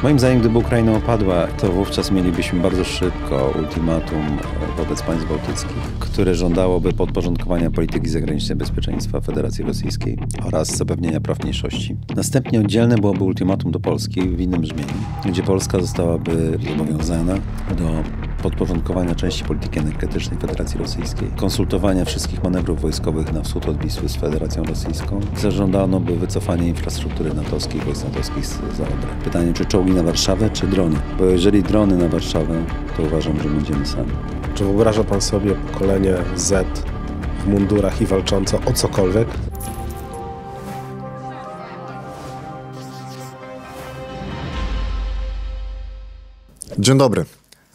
Moim zdaniem, gdyby Ukraina opadła, to wówczas mielibyśmy bardzo szybko ultimatum wobec państw bałtyckich, które żądałoby podporządkowania polityki zagranicznej bezpieczeństwa Federacji Rosyjskiej oraz zapewnienia praw mniejszości. Następnie oddzielne byłoby ultimatum do Polski w innym brzmieniu, gdzie Polska zostałaby zobowiązana do podporządkowania części polityki energetycznej Federacji Rosyjskiej, konsultowania wszystkich manewrów wojskowych na wschód od Wisły z Federacją Rosyjską. Zażądano by wycofania infrastruktury natowskiej, wojsk natowskich z Odry. Pytanie, czy czołgi na Warszawę, czy drony? Bo jeżeli drony na Warszawę, to uważam, że będziemy sami. Czy wyobraża pan sobie pokolenie Z w mundurach i walczące o cokolwiek? Dzień dobry.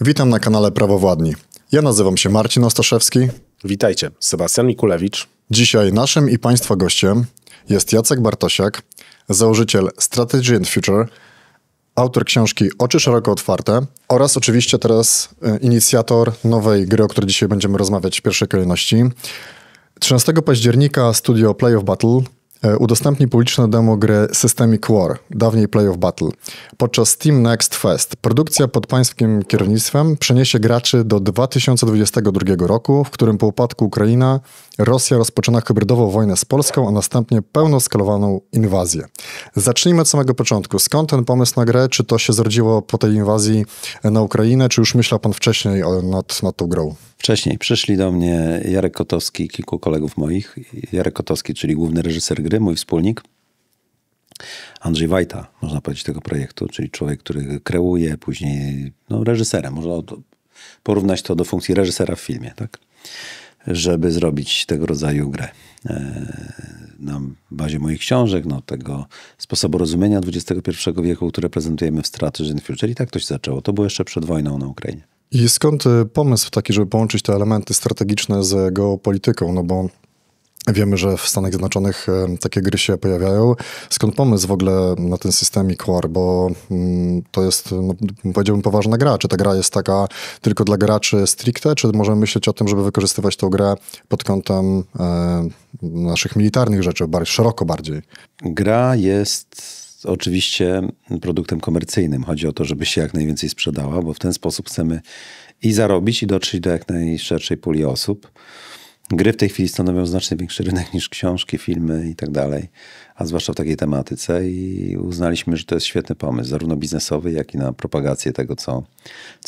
Witam na kanale Prawowładni. Ja nazywam się Marcin Ostaszewski. Witajcie, Sebastian Mikulewicz. Dzisiaj naszym i Państwa gościem jest Jacek Bartosiak, założyciel Strategy and Future, autor książki Oczy szeroko otwarte oraz oczywiście teraz inicjator nowej gry, o której dzisiaj będziemy rozmawiać w pierwszej kolejności. 13 października studio Play of Battle udostępni publiczne demo gry Systemic War, dawniej Play of Battle, podczas Steam Next Fest. Produkcja pod pańskim kierownictwem przeniesie graczy do 2022 roku, w którym po upadku Ukrainy Rosja rozpoczyna hybrydową wojnę z Polską, a następnie pełnoskalowaną inwazję. Zacznijmy od samego początku. Skąd ten pomysł na grę? Czy to się zrodziło po tej inwazji na Ukrainę, czy już myślał pan wcześniej nad tą grą? Wcześniej przyszli do mnie Jarek Kotowski i kilku kolegów moich. Jarek Kotowski, czyli główny reżyser gry, mój wspólnik. Andrzej Wajta, można powiedzieć, tego projektu, czyli człowiek, który kreuje, później reżyserem. Można porównać to do funkcji reżysera w filmie, tak? Żeby zrobić tego rodzaju grę. Na bazie moich książek, tego sposobu rozumienia XXI wieku, które prezentujemy w Strategy and Future. I tak to się zaczęło. To było jeszcze przed wojną na Ukrainie. I skąd pomysł taki, żeby połączyć te elementy strategiczne z geopolityką? No bo wiemy, że w Stanach Zjednoczonych takie gry się pojawiają. Skąd pomysł w ogóle na ten Systemic War? Bo to jest, powiedziałbym, poważna gra. Czy ta gra jest taka tylko dla graczy stricte, czy możemy myśleć o tym, żeby wykorzystywać tę grę pod kątem naszych militarnych rzeczy, szeroko bardziej? Gra jest oczywiście produktem komercyjnym. Chodzi o to, żeby się jak najwięcej sprzedała, bo w ten sposób chcemy i zarobić, i dotrzeć do jak najszerszej puli osób. Gry w tej chwili stanowią znacznie większy rynek niż książki, filmy i tak dalej, a zwłaszcza w takiej tematyce, i uznaliśmy, że to jest świetny pomysł, zarówno biznesowy, jak i na propagację tego, co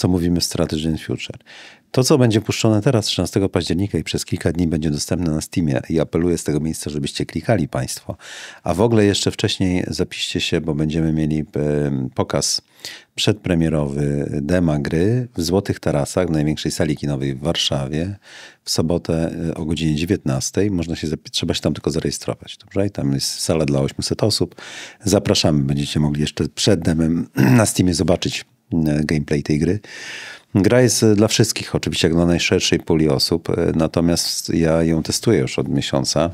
mówimy w Strategy and Future. To, co będzie puszczone teraz 13 października i przez kilka dni będzie dostępne na Steamie, i apeluję z tego miejsca, żebyście klikali Państwo, a w ogóle jeszcze wcześniej zapiszcie się, bo będziemy mieli pokaz przedpremierowy dema gry w Złotych Tarasach, w największej sali kinowej w Warszawie, w sobotę o godzinie 19. Trzeba się tam tylko zarejestrować. Dobrze? I tam jest sala dla 800 osób. Zapraszamy. Będziecie mogli jeszcze przed demem na Steamie zobaczyć gameplay tej gry. Gra jest dla wszystkich, oczywiście jak dla najszerszej puli osób, natomiast ja ją testuję już od miesiąca,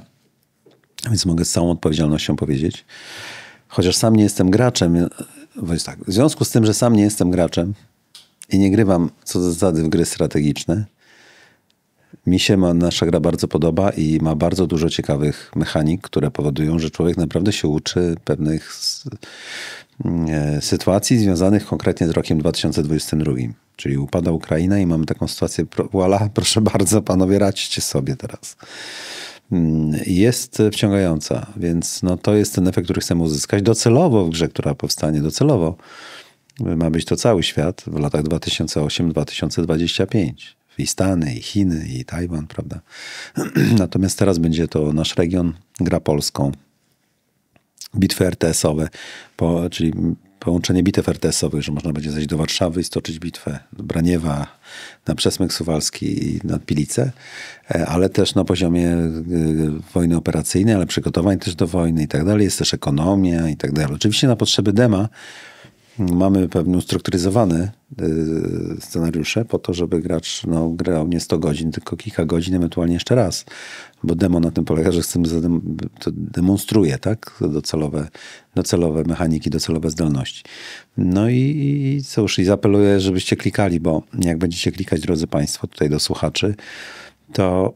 więc mogę z całą odpowiedzialnością powiedzieć. Chociaż sam nie jestem graczem, w związku z tym, że sam nie jestem graczem i nie grywam co do zasady w gry strategiczne, mi się nasza gra bardzo podoba i ma bardzo dużo ciekawych mechanik, które powodują, że człowiek naprawdę się uczy pewnych sytuacji związanych konkretnie z rokiem 2022. Czyli upada Ukraina i mamy taką sytuację, voilà, proszę bardzo, panowie, radźcie sobie teraz. Jest wciągająca, więc to jest ten efekt, który chcemy uzyskać. Docelowo w grze, która powstanie docelowo, ma być to cały świat w latach 2008-2025. I Stany, i Chiny, i Tajwan, prawda? Natomiast teraz będzie to nasz region, gra polską. Bitwy RTS-owe, czyli połączenie bitew RTS-owych, że można będzie zejść do Warszawy i stoczyć bitwę do Braniewa, na Przesmyk Suwalski i nad Pilice, ale też na poziomie wojny operacyjnej, ale przygotowań też do wojny i tak dalej. Jest też ekonomia i tak dalej. Oczywiście na potrzeby dema mamy pewne ustrukturyzowane scenariusze po to, żeby gracz grał nie 100 godzin, tylko kilka godzin, ewentualnie jeszcze raz. Bo demo na tym polega, że chcemy to demonstruje, tak? Docelowe mechaniki, docelowe zdolności. I cóż, i zaapeluję, żebyście klikali, bo jak będziecie klikać, drodzy Państwo, tutaj do słuchaczy, to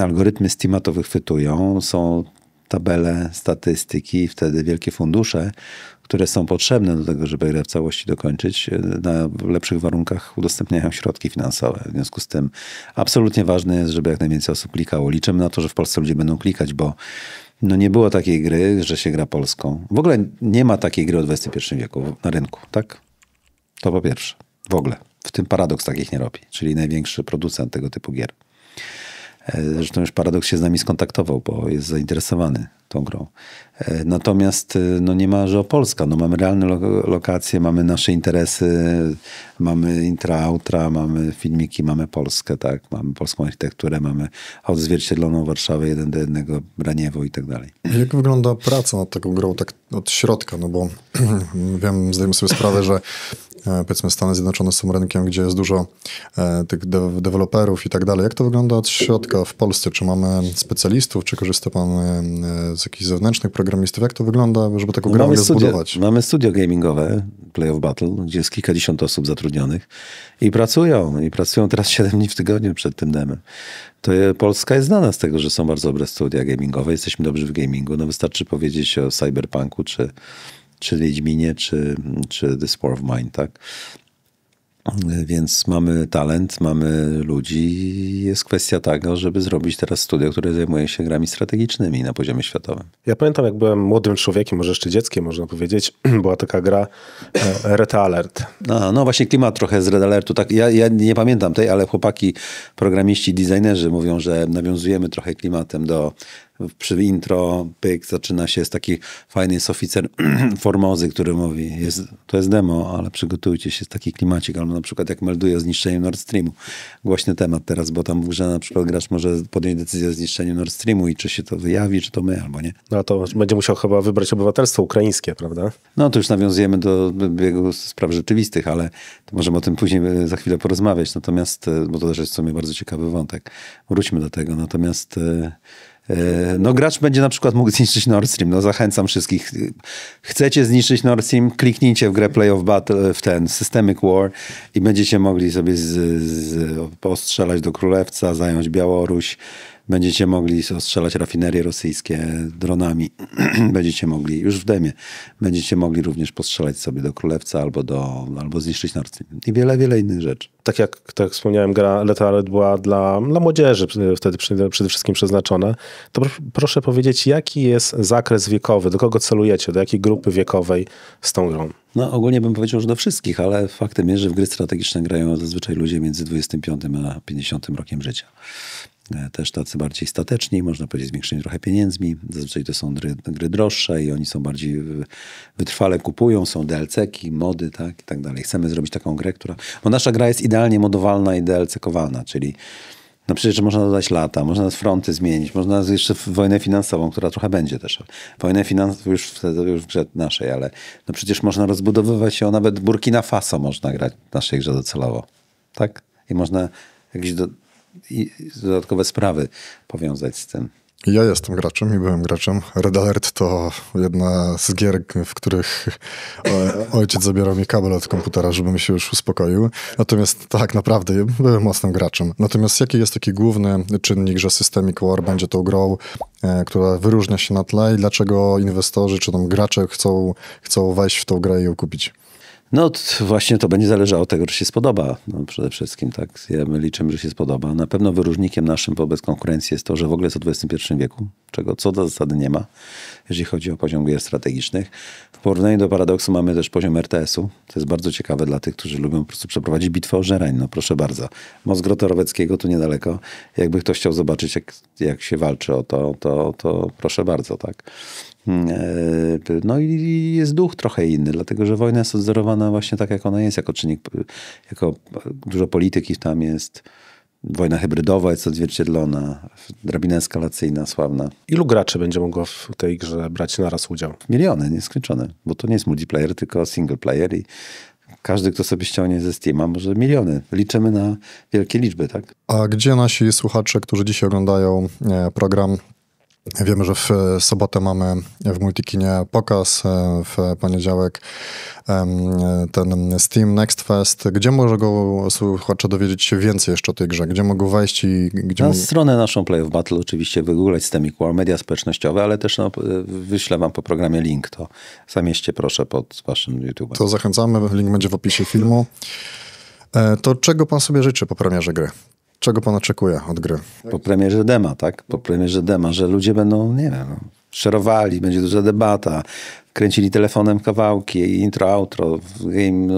algorytmy Steama to wychwytują. Są tabele, statystyki i wtedy wielkie fundusze, które są potrzebne do tego, żeby grę w całości dokończyć, na lepszych warunkach udostępniają środki finansowe. W związku z tym absolutnie ważne jest, żeby jak najwięcej osób klikało. Liczymy na to, że w Polsce ludzie będą klikać, bo nie było takiej gry, że się gra polską. W ogóle nie ma takiej gry o XXI wieku na rynku, tak? To po pierwsze. W ogóle. W tym Paradox takich nie robi, czyli największy producent tego typu gier. Zresztą już Paradox się z nami skontaktował, bo jest zainteresowany tą grą. Natomiast nie ma, że o Polska. Mamy realne lokacje, mamy nasze interesy, mamy intra, outra, mamy filmiki, mamy Polskę, tak? Mamy polską architekturę, mamy odzwierciedloną Warszawę 1:1, Braniewo i tak dalej. Jak wygląda praca nad taką grą tak od środka? No bo zdajemy sobie sprawę, że powiedzmy Stany Zjednoczone są rynkiem, gdzie jest dużo tych deweloperów i tak dalej. Jak to wygląda od środka w Polsce? Czy mamy specjalistów, czy korzysta pan z jakichś zewnętrznych programistów? Jak to wygląda, żeby taką grę zbudować? Mamy studio gamingowe, Play of Battle, gdzie jest kilkadziesiąt osób zatrudnionych i pracują teraz 7 dni w tygodniu przed tym demem. Polska jest znana z tego, że są bardzo dobre studia gamingowe. Jesteśmy dobrzy w gamingu. Wystarczy powiedzieć o Cyberpunku, czy Wiedźminie, czy The Spore of Mine, tak? Więc mamy talent, mamy ludzi. Jest kwestia tego, żeby zrobić teraz studio, które zajmuje się grami strategicznymi na poziomie światowym. Ja pamiętam, jak byłem młodym człowiekiem, może jeszcze dzieckiem, można powiedzieć, była taka gra Red Alert. No właśnie klimat trochę z Red Alertu. Tak, ja nie pamiętam tej, ale chłopaki, programiści, designerzy mówią, że nawiązujemy trochę klimatem przy intro, pyk, zaczyna się, jest taki fajny jest oficer Formozy, który mówi, to jest demo, ale przygotujcie się, jest taki klimacik, albo na przykład jak melduje o zniszczeniu Nord Streamu. Głośny temat teraz, bo tam w grze na przykład gracz może podjąć decyzję o zniszczeniu Nord Streamu i czy się to wyjawi, czy to my, albo nie. No to będzie musiał chyba wybrać obywatelstwo ukraińskie, prawda? No to już nawiązujemy do biegu spraw rzeczywistych, ale to możemy o tym później za chwilę porozmawiać. Natomiast, bo to też jest w sumie bardzo ciekawy wątek. Wróćmy do tego. Natomiast gracz będzie na przykład mógł zniszczyć Nord Stream. Zachęcam wszystkich. Chcecie zniszczyć Nord Stream? Kliknijcie w grę Play of Battle, w ten Systemic War i będziecie mogli sobie postrzelać do Królewca, zająć Białoruś. Będziecie mogli ostrzelać rafinerie rosyjskie dronami. Będziecie mogli, już w demie, będziecie mogli również postrzelać sobie do Królewca albo zniszczyć Nord Stream. I wiele, wiele innych rzeczy. Tak jak wspomniałem, gra Red Alert była dla młodzieży wtedy przede wszystkim przeznaczona. To proszę powiedzieć, jaki jest zakres wiekowy? Do kogo celujecie? Do jakiej grupy wiekowej z tą grą? Ogólnie bym powiedział, że do wszystkich, ale faktem jest, że w gry strategiczne grają zazwyczaj ludzie między 25 a 50 rokiem życia. Też tacy bardziej stateczni, można powiedzieć, z większymi trochę pieniędzmi. Zazwyczaj to są gry droższe i oni są bardziej wytrwale kupują, są DLC-ki, mody, tak, i tak dalej. Chcemy zrobić taką grę, bo nasza gra jest idealnie modowalna i DLC-kowana, czyli przecież można dodać lata, można fronty zmienić, można jeszcze wojnę finansową, która trochę będzie też. Wojnę finansową już w grze naszej, ale przecież można rozbudowywać ją, nawet Burkina Faso można grać w naszej grze docelowo. Tak? I można jakieś dodatkowe sprawy powiązać z tym. Ja jestem graczem i byłem graczem. Red Alert to jedna z gier, w których ojciec zabierał mi kabel od komputera, żebym się już uspokoił. Natomiast tak, naprawdę byłem mocnym graczem. Natomiast jaki jest taki główny czynnik, że Systemic War będzie tą grą, która wyróżnia się na tle i dlaczego inwestorzy czy tam gracze chcą wejść w tą grę i ją kupić? Właśnie to będzie zależało od tego, czy się spodoba. Przede wszystkim, tak. My liczymy, że się spodoba. Na pewno wyróżnikiem naszym wobec konkurencji jest to, że w ogóle jest o XXI wieku, czego co do zasady nie ma, jeżeli chodzi o poziom gier strategicznych. W porównaniu do Paradoxu mamy też poziom RTS-u. To jest bardzo ciekawe dla tych, którzy lubią po prostu przeprowadzić bitwę o żerań. Proszę bardzo. Most Grota-Roweckiego tu niedaleko. Jakby ktoś chciał zobaczyć, jak się walczy o to proszę bardzo, tak. I jest duch trochę inny, dlatego że wojna jest odzorowana właśnie tak, jak ona jest, jako czynnik, jako dużo polityki tam jest. Wojna hybrydowa jest odzwierciedlona, drabina eskalacyjna sławna. Ilu graczy będzie mogło w tej grze brać naraz udział? Miliony, nieskończone, bo to nie jest multiplayer, tylko single player i każdy, kto sobie ściągnie ze Steama, może miliony. Liczymy na wielkie liczby, tak? A gdzie nasi słuchacze, którzy dzisiaj oglądają program, Wiemy, że w sobotę mamy w Multikinie pokaz, w poniedziałek ten Steam Next Fest. Gdzie może słuchacze dowiedzieć się więcej jeszcze o tej grze? Gdzie mogą wejść i gdzie... Na stronę naszą Play of Battle oczywiście, wygooglać Stemic War, media społecznościowe, ale też wyślę wam po programie link, to zamieście proszę pod waszym YouTube'em. To zachęcamy, link będzie w opisie filmu. To czego pan sobie życzy po premierze gry? Czego pan oczekuje od gry? Po premierze dema, tak? Po premierze dema, że ludzie będą, nie wiem, szerowali, będzie duża debata, kręcili telefonem kawałki, intro, outro,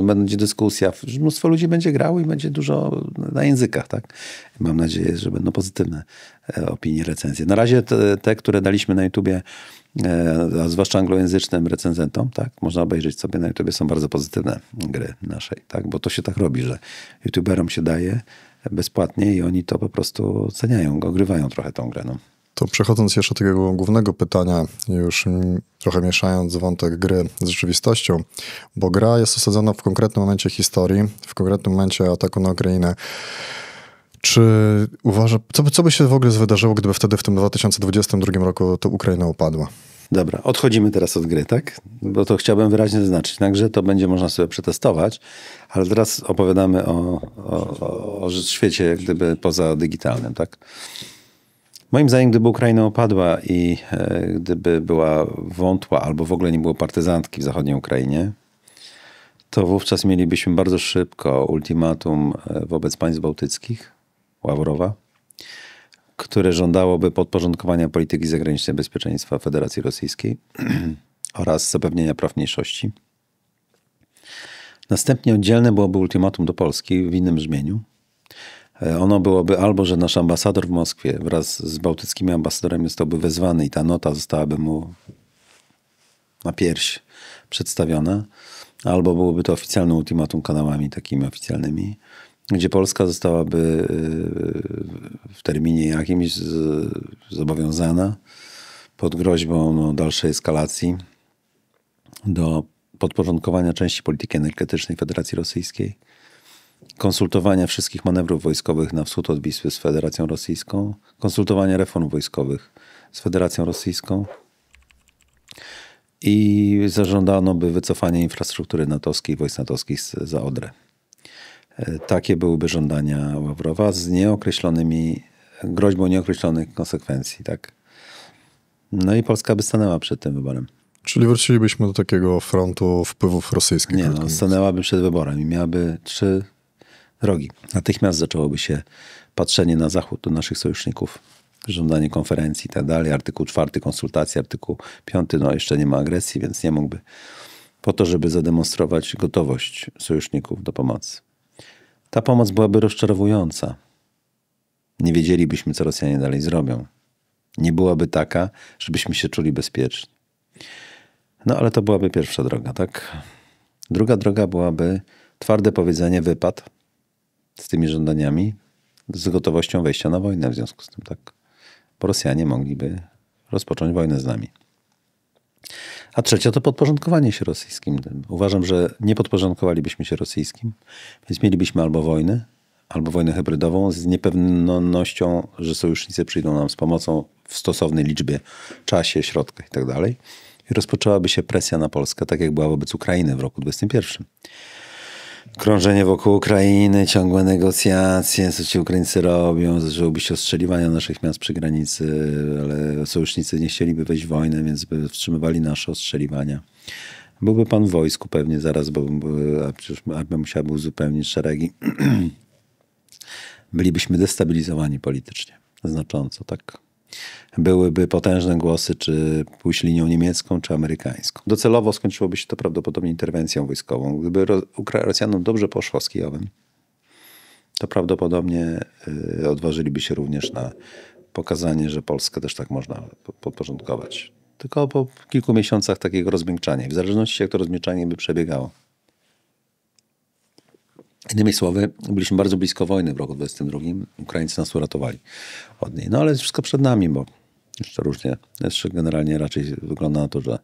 będzie dyskusja. Mnóstwo ludzi będzie grało i będzie dużo na językach, tak? Mam nadzieję, że będą pozytywne opinie, recenzje. Na razie te które daliśmy na YouTubie, a zwłaszcza anglojęzycznym recenzentom, tak? Można obejrzeć sobie na YouTubie, są bardzo pozytywne gry naszej, tak? Bo to się tak robi, że YouTuberom się daje bezpłatnie i oni to po prostu oceniają, ogrywają trochę tą grę. No. To przechodząc jeszcze do tego głównego pytania, już trochę mieszając wątek gry z rzeczywistością, bo gra jest osadzona w konkretnym momencie historii, w konkretnym momencie ataku na Ukrainę. Czy uważa, co by się w ogóle wydarzyło, gdyby wtedy w tym 2022 roku to Ukraina upadła? Dobra, odchodzimy teraz od gry, tak? Bo to chciałbym wyraźnie zaznaczyć. Na grze to będzie można sobie przetestować, ale teraz opowiadamy o świecie jak gdyby poza digitalnym, tak? Moim zdaniem, gdyby Ukraina upadła i gdyby była wątła albo w ogóle nie było partyzantki w zachodniej Ukrainie, to wówczas mielibyśmy bardzo szybko ultimatum wobec państw bałtyckich, Ławrowa, które żądałoby podporządkowania polityki zagranicznej bezpieczeństwa Federacji Rosyjskiej oraz zapewnienia praw mniejszości. Następnie oddzielne byłoby ultimatum do Polski w innym brzmieniu. Ono byłoby albo, że nasz ambasador w Moskwie wraz z bałtyckimi ambasadorami zostałby wezwany i ta nota zostałaby mu na pierś przedstawiona, albo byłoby to oficjalne ultimatum kanałami takimi oficjalnymi, gdzie Polska zostałaby w terminie jakimś zobowiązana pod groźbą dalszej eskalacji do podporządkowania części polityki energetycznej Federacji Rosyjskiej, konsultowania wszystkich manewrów wojskowych na wschód od Wisły z Federacją Rosyjską, konsultowania reform wojskowych z Federacją Rosyjską i zażądano by wycofania infrastruktury natowskiej, wojsk natowskich za Odrę. Takie byłyby żądania Ławrowa z nieokreślonymi, groźbą nieokreślonych konsekwencji, tak. No i Polska by stanęła przed tym wyborem. Czyli wrócilibyśmy do takiego frontu wpływów rosyjskich. Nie, no, stanęłaby przed wyborem i miałaby 3 drogi. Natychmiast zaczęłoby się patrzenie na zachód do naszych sojuszników, żądanie konferencji i tak dalej, artykuł 4 konsultacji, artykuł 5, no jeszcze nie ma agresji, więc nie mógłby, po to, żeby zademonstrować gotowość sojuszników do pomocy. Ta pomoc byłaby rozczarowująca. Nie wiedzielibyśmy, co Rosjanie dalej zrobią. Nie byłaby taka, żebyśmy się czuli bezpieczni. No ale to byłaby pierwsza droga, tak? Druga droga byłaby twarde powiedzenie wypad z tymi żądaniami, z gotowością wejścia na wojnę w związku z tym, tak? Bo Rosjanie mogliby rozpocząć wojnę z nami. A trzecia to podporządkowanie się rosyjskim. Uważam, że nie podporządkowalibyśmy się rosyjskim, więc mielibyśmy albo wojnę hybrydową z niepewnością, że sojusznicy przyjdą nam z pomocą w stosownej liczbie, czasie, środkach i tak dalej. I rozpoczęłaby się presja na Polskę, tak jak była wobec Ukrainy w roku 2021. Krążenie wokół Ukrainy, ciągłe negocjacje, co ci Ukraińcy robią, zaczęłoby się ostrzeliwania naszych miast przy granicy, ale sojusznicy nie chcieliby wejść w wojnę, więc by wstrzymywali nasze ostrzeliwania. Byłby pan w wojsku pewnie zaraz, bo przecież armia musiałaby uzupełnić szeregi. Bylibyśmy destabilizowani politycznie, znacząco, tak. Byłyby potężne głosy, czy pójść linią niemiecką, czy amerykańską. Docelowo skończyłoby się to prawdopodobnie interwencją wojskową. Gdyby Rosjanom dobrze poszło z Kijowem, to prawdopodobnie odważyliby się również na pokazanie, że Polskę też tak można podporządkować. Tylko po kilku miesiącach takiego rozmiękczania. W zależności jak to rozmiękczanie by przebiegało. Innymi słowy, byliśmy bardzo blisko wojny w roku 2022. Ukraińcy nas uratowali od niej. No ale wszystko przed nami, bo jeszcze różnie. Jeszcze generalnie raczej wygląda na to, że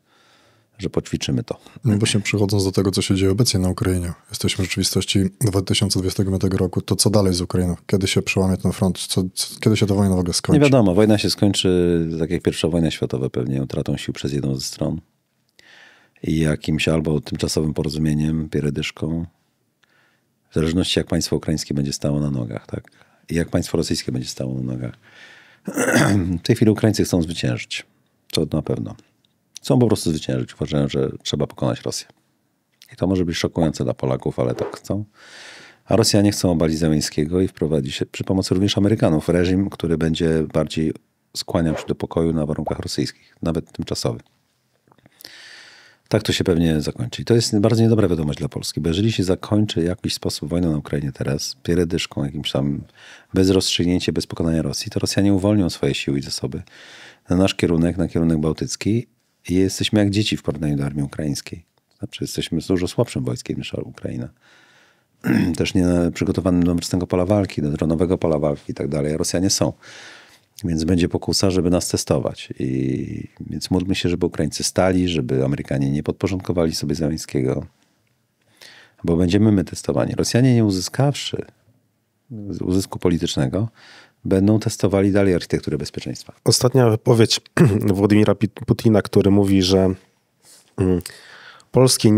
że poćwiczymy to. No właśnie przechodząc do tego, co się dzieje obecnie na Ukrainie. Jesteśmy w rzeczywistości 2025 roku. To co dalej z Ukrainą? Kiedy się przełamie ten front? Kiedy się ta wojna w ogóle skończy? Nie wiadomo. Wojna się skończy, tak jak pierwsza wojna światowa, pewnie utratą sił przez jedną ze stron i jakimś albo tymczasowym porozumieniem, pieredyszką, w zależności jak państwo ukraińskie będzie stało na nogach, tak? I jak państwo rosyjskie będzie stało na nogach. W tej chwili Ukraińcy chcą zwyciężyć. To na pewno. Chcą po prostu zwyciężyć. Uważają, że trzeba pokonać Rosję. I to może być szokujące dla Polaków, ale tak chcą. A Rosjanie chcą obalić Zełenskiego i wprowadzić się przy pomocy również Amerykanów reżim, który będzie bardziej skłaniał się do pokoju na warunkach rosyjskich, nawet tymczasowych. Tak to się pewnie zakończy. I to jest bardzo niedobra wiadomość dla Polski, bo jeżeli się zakończy w jakiś sposób wojna na Ukrainie teraz, pieredyszką, jakimś tam bez rozstrzygnięcia, bez pokonania Rosji, to Rosjanie uwolnią swoje siły i zasoby na nasz kierunek, na kierunek bałtycki i jesteśmy jak dzieci w porównaniu do armii ukraińskiej. Znaczy jesteśmy dużo słabszym wojskiem niż Ukraina. Też nie przygotowanym do mocnego pola walki, do dronowego pola walki i tak dalej. Rosjanie są. Więc będzie pokusa, żeby nas testować. Więc módlmy się, żeby Ukraińcy stali, żeby Amerykanie nie podporządkowali sobie Zełenskiego, bo będziemy my testowani. Rosjanie, nie uzyskawszy uzysku politycznego, będą testowali dalej architekturę bezpieczeństwa. Ostatnia wypowiedź Władimira Putina, który mówi, że polskie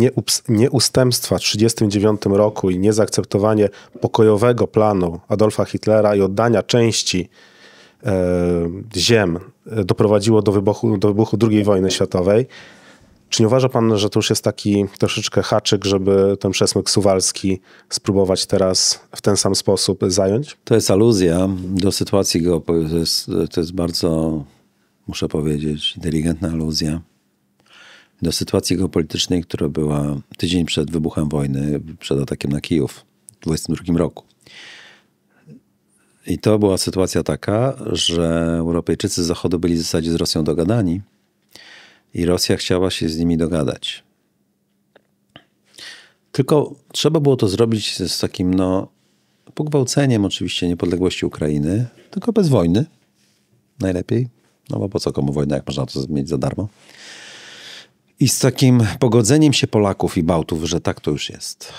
nieustępstwa w 1939 roku i niezaakceptowanie pokojowego planu Adolfa Hitlera i oddania części ziem doprowadziło do wybuchu II wojny światowej. Czy nie uważa pan, że to już jest taki troszeczkę haczyk, żeby ten przesmyk suwalski spróbować teraz w ten sam sposób zająć? To jest aluzja do sytuacji geopolitycznej. To jest bardzo, muszę powiedzieć, inteligentna aluzja do sytuacji geopolitycznej, która była tydzień przed wybuchem wojny, przed atakiem na Kijów w 1922 roku. I to była sytuacja taka, że Europejczycy z Zachodu byli w zasadzie z Rosją dogadani i Rosja chciała się z nimi dogadać. Tylko trzeba było to zrobić z takim pogwałceniem oczywiście niepodległości Ukrainy, tylko bez wojny. Najlepiej. No bo po co komu wojna, jak można to mieć za darmo. I z takim pogodzeniem się Polaków i Bałtów, że tak to już jest.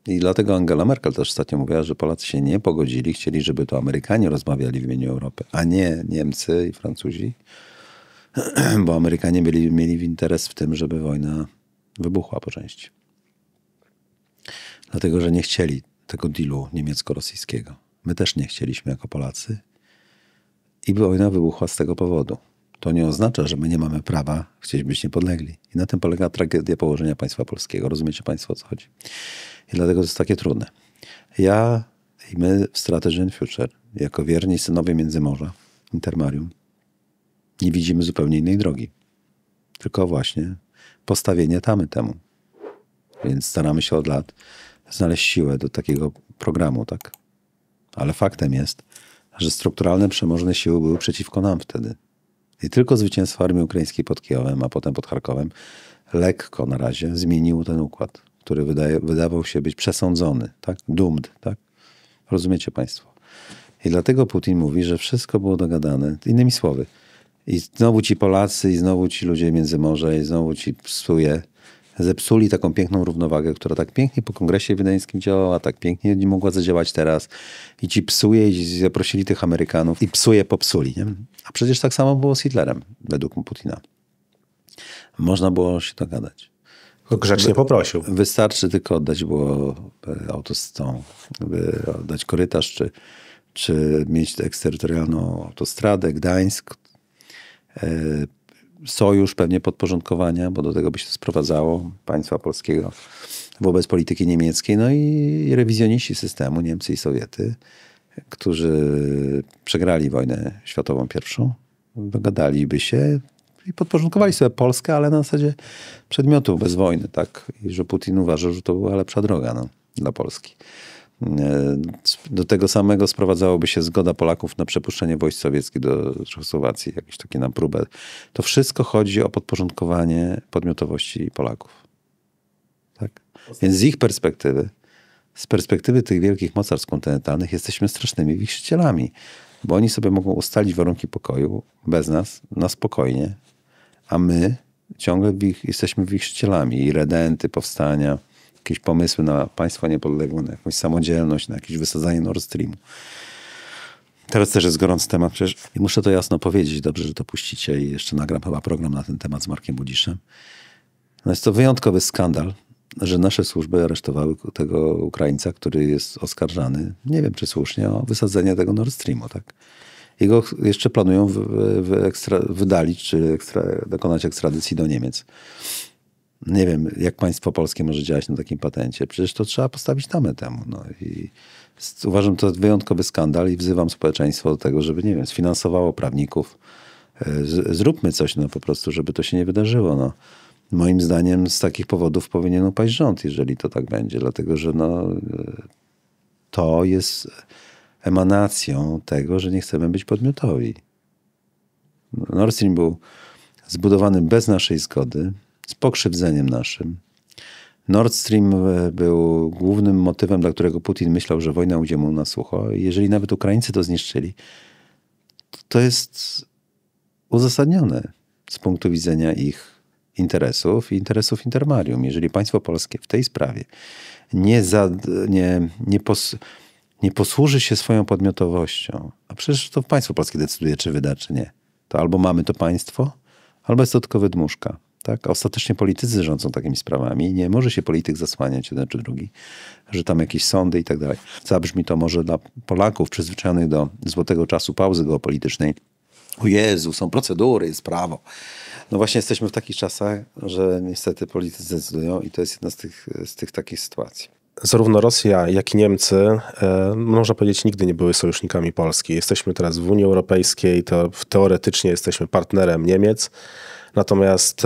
I dlatego Angela Merkel też ostatnio mówiła, że Polacy się nie pogodzili, chcieli, żeby to Amerykanie rozmawiali w imieniu Europy, a nie Niemcy i Francuzi, bo Amerykanie mieli interes w tym, żeby wojna wybuchła po części. Dlatego, że nie chcieli tego dealu niemiecko-rosyjskiego. My też nie chcieliśmy jako Polacy i wojna wybuchła z tego powodu. To nie oznacza, że my nie mamy prawa chcieć być niepodlegli. I na tym polega tragedia położenia państwa polskiego. Rozumiecie państwo, o co chodzi? I dlatego to jest takie trudne. Ja i my w Strategy and Future, jako wierni synowie Międzymorza, Intermarium, nie widzimy zupełnie innej drogi. Tylko właśnie postawienie tamy temu. Więc staramy się od lat znaleźć siłę do takiego programu, tak? Ale faktem jest, że strukturalne, przemożne siły były przeciwko nam wtedy. I tylko zwycięstwo armii ukraińskiej pod Kijowem, a potem pod Charkowem, lekko na razie zmieniło ten układ, który wydawał się być przesądzony, tak? Doomed, tak? Rozumiecie państwo? I dlatego Putin mówi, że wszystko było dogadane. Innymi słowy. I znowu ci Polacy, i znowu ci ludzie Międzymorza, i znowu ci zepsuli taką piękną równowagę, która tak pięknie po kongresie wiedeńskim działała, tak pięknie nie mogła zadziałać teraz. I ci psuje, i zaprosili tych Amerykanów i popsuli. Nie? A przecież tak samo było z Hitlerem, według Putina. Można było się dogadać. Grzecznie poprosił. Wystarczy tylko oddać było oddać korytarz, czy mieć eksterytorialną autostradę, Gdańsk, sojusz pewnie podporządkowania, bo do tego by się to sprowadzało, państwa polskiego wobec polityki niemieckiej, no i rewizjoniści systemu, Niemcy i Sowiety, którzy przegrali wojnę światową pierwszą, dogadaliby się i podporządkowali sobie Polskę, ale na zasadzie przedmiotu, bez wojny, tak? I że Putin uważał, że to była lepsza droga dla Polski. Do tego samego sprowadzałoby się zgoda Polaków na przepuszczenie wojsk sowieckich do Czechosłowacji, jakieś takie na próbę. To wszystko chodzi o podporządkowanie podmiotowości Polaków. Tak? Więc z ich perspektywy, z perspektywy tych wielkich mocarstw kontynentalnych jesteśmy strasznymi wichrzycielami, bo oni sobie mogą ustalić warunki pokoju bez nas, na spokojnie, a my ciągle jesteśmy wichrzcielami i redenty, powstania, jakieś pomysły na państwo niepodległe, na jakąś samodzielność, na jakieś wysadzanie Nord Streamu. Teraz też jest gorący temat przecież i muszę to jasno powiedzieć, dobrze, że to puścicie i jeszcze nagram chyba program na ten temat z Markiem Budziszem. No jest to wyjątkowy skandal, że nasze służby aresztowały tego Ukraińca, który jest oskarżany, nie wiem czy słusznie, o wysadzenie tego Nord Streamu, tak? I go jeszcze planują wydalić, czy dokonać ekstradycji do Niemiec. Nie wiem, jak państwo polskie może działać na takim patencie. Przecież to trzeba postawić tamę temu. No. I uważam to wyjątkowy skandal i wzywam społeczeństwo do tego, żeby, nie wiem, sfinansowało prawników. Zróbmy coś, no po prostu, żeby to się nie wydarzyło. No. Moim zdaniem z takich powodów powinien upaść rząd, jeżeli to tak będzie. Dlatego, że no, to jest emanacją tego, że nie chcemy być podmiotowi. Nord Stream był zbudowany bez naszej zgody, z pokrzywdzeniem naszym. Nord Stream był głównym motywem, dla którego Putin myślał, że wojna ujdzie mu na sucho. I jeżeli nawet Ukraińcy to zniszczyli, to jest uzasadnione z punktu widzenia ich interesów i interesów Intermarium. Jeżeli państwo polskie w tej sprawie nie posłuży się swoją podmiotowością, a przecież to państwo polskie decyduje, czy wyda, czy nie, to albo mamy to państwo, albo jest to tylko wydmuszka. Tak? A ostatecznie politycy rządzą takimi sprawami i nie może się polityk zasłaniać jeden czy drugi, że tam jakieś sądy i tak dalej. Zabrzmi to może dla Polaków przyzwyczajonych do złotego czasu pauzy geopolitycznej. O Jezu, są procedury, jest prawo. No właśnie jesteśmy w takich czasach, że niestety politycy decydują i to jest jedna z tych takich sytuacji. Zarówno Rosja, jak i Niemcy, można powiedzieć, nigdy nie były sojusznikami Polski. Jesteśmy teraz w Unii Europejskiej, to teoretycznie jesteśmy partnerem Niemiec. Natomiast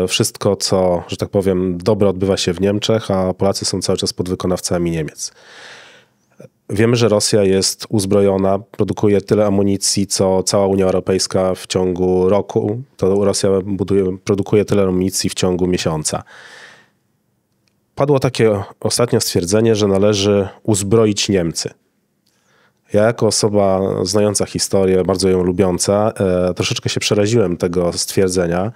wszystko, co, że tak powiem, dobre odbywa się w Niemczech, a Polacy są cały czas podwykonawcami Niemiec. Wiemy, że Rosja jest uzbrojona, produkuje tyle amunicji, co cała Unia Europejska w ciągu roku. To Rosja produkuje tyle amunicji w ciągu miesiąca. Padło takie ostatnio stwierdzenie, że należy uzbroić Niemcy. Ja jako osoba znająca historię, bardzo ją lubiąca, troszeczkę się przeraziłem tego stwierdzenia,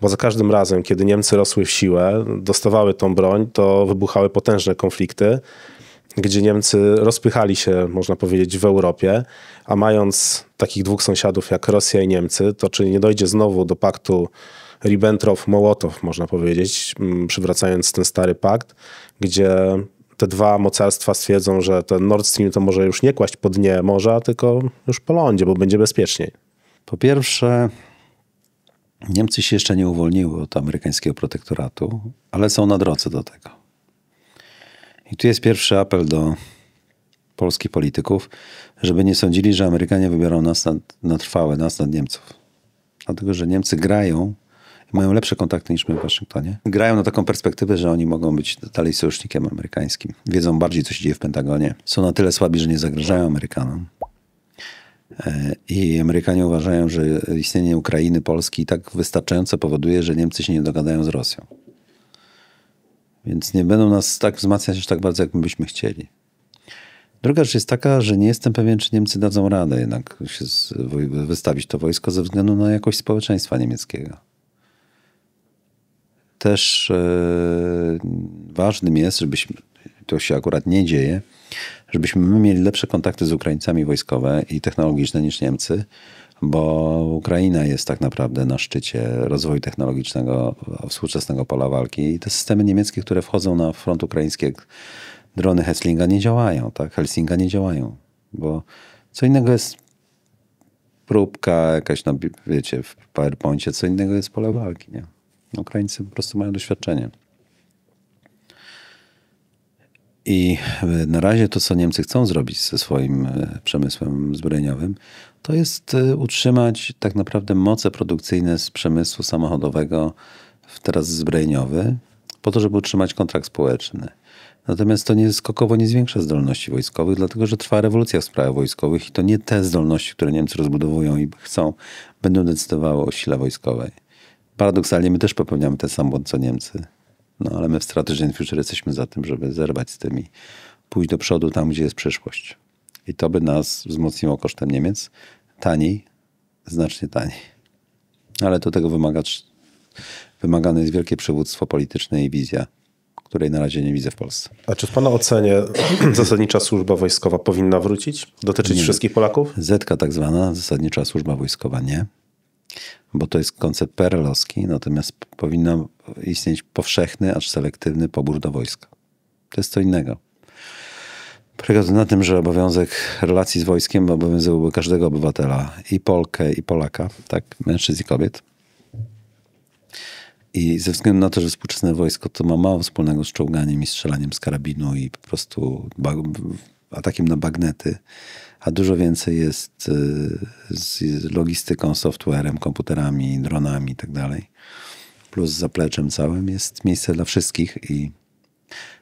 bo za każdym razem, kiedy Niemcy rosły w siłę, dostawały tą broń, to wybuchały potężne konflikty, gdzie Niemcy rozpychali się, można powiedzieć, w Europie, a mając takich dwóch sąsiadów jak Rosja i Niemcy, to czy nie dojdzie znowu do paktu Ribbentrop-Mołotow, można powiedzieć, przywracając ten stary pakt, gdzie te dwa mocarstwa stwierdzą, że ten Nord Stream to może już nie kłaść po dnie morza, tylko już po lądzie, bo będzie bezpieczniej. Po pierwsze, Niemcy się jeszcze nie uwolniły od amerykańskiego protektoratu, ale są na drodze do tego. I tu jest pierwszy apel do polskich polityków, żeby nie sądzili, że Amerykanie wybiorą nas na trwałe, nas nad Niemców. Dlatego, że Niemcy grają, mają lepsze kontakty niż my w Waszyngtonie. Grają na taką perspektywę, że oni mogą być dalej sojusznikiem amerykańskim. Wiedzą bardziej, co się dzieje w Pentagonie. Są na tyle słabi, że nie zagrażają Amerykanom. I Amerykanie uważają, że istnienie Ukrainy, Polski i tak wystarczająco powoduje, że Niemcy się nie dogadają z Rosją. Więc nie będą nas tak wzmacniać aż tak bardzo, jak my byśmy chcieli. Druga rzecz jest taka, że nie jestem pewien, czy Niemcy dadzą radę jednak się wystawić to wojsko ze względu na jakość społeczeństwa niemieckiego. Też ważnym jest, żebyśmy, to się akurat nie dzieje, żebyśmy my mieli lepsze kontakty z Ukraińcami wojskowe i technologiczne niż Niemcy, bo Ukraina jest tak naprawdę na szczycie rozwoju technologicznego współczesnego pola walki i te systemy niemieckie, które wchodzą na front ukraiński, jak drony Helslinga, nie działają, tak? Helsinga nie działają, bo co innego jest próbka jakaś, no, wiecie, w PowerPoincie, co innego jest pole walki, nie? Ukraińcy po prostu mają doświadczenie. I na razie to, co Niemcy chcą zrobić ze swoim przemysłem zbrojeniowym, to jest utrzymać tak naprawdę moce produkcyjne z przemysłu samochodowego, teraz zbrojeniowy, po to, żeby utrzymać kontrakt społeczny. Natomiast to skokowo nie zwiększa zdolności wojskowych, dlatego że trwa rewolucja w sprawach wojskowych i to nie te zdolności, które Niemcy rozbudowują i chcą, będą decydowały o sile wojskowej. Paradoksalnie my też popełniamy ten sam błąd, co Niemcy. No ale my w Strategy and Future jesteśmy za tym, żeby zerwać z tym i pójść do przodu tam, gdzie jest przyszłość. I to by nas wzmocniło kosztem Niemiec. Taniej, znacznie taniej. Ale do tego wymagane jest wielkie przywództwo polityczne i wizja, której na razie nie widzę w Polsce. A czy w Pana ocenie zasadnicza służba wojskowa powinna wrócić? Dotyczyć wszystkich Polaków? Zetka tak zwana, zasadnicza służba wojskowa nie, bo to jest koncept PRL-owski, natomiast powinien istnieć powszechny, acz selektywny pobór do wojska. To jest co innego. Polega to na tym, że obowiązek relacji z wojskiem obowiązywałby każdego obywatela, i Polkę, i Polaka, tak, mężczyzn i kobiet. I ze względu na to, że współczesne wojsko to ma mało wspólnego z czołganiem i strzelaniem z karabinu i po prostu atakiem na bagnety, a dużo więcej jest z logistyką, softwarem, komputerami, dronami i tak dalej, plus zapleczem całym, jest miejsce dla wszystkich i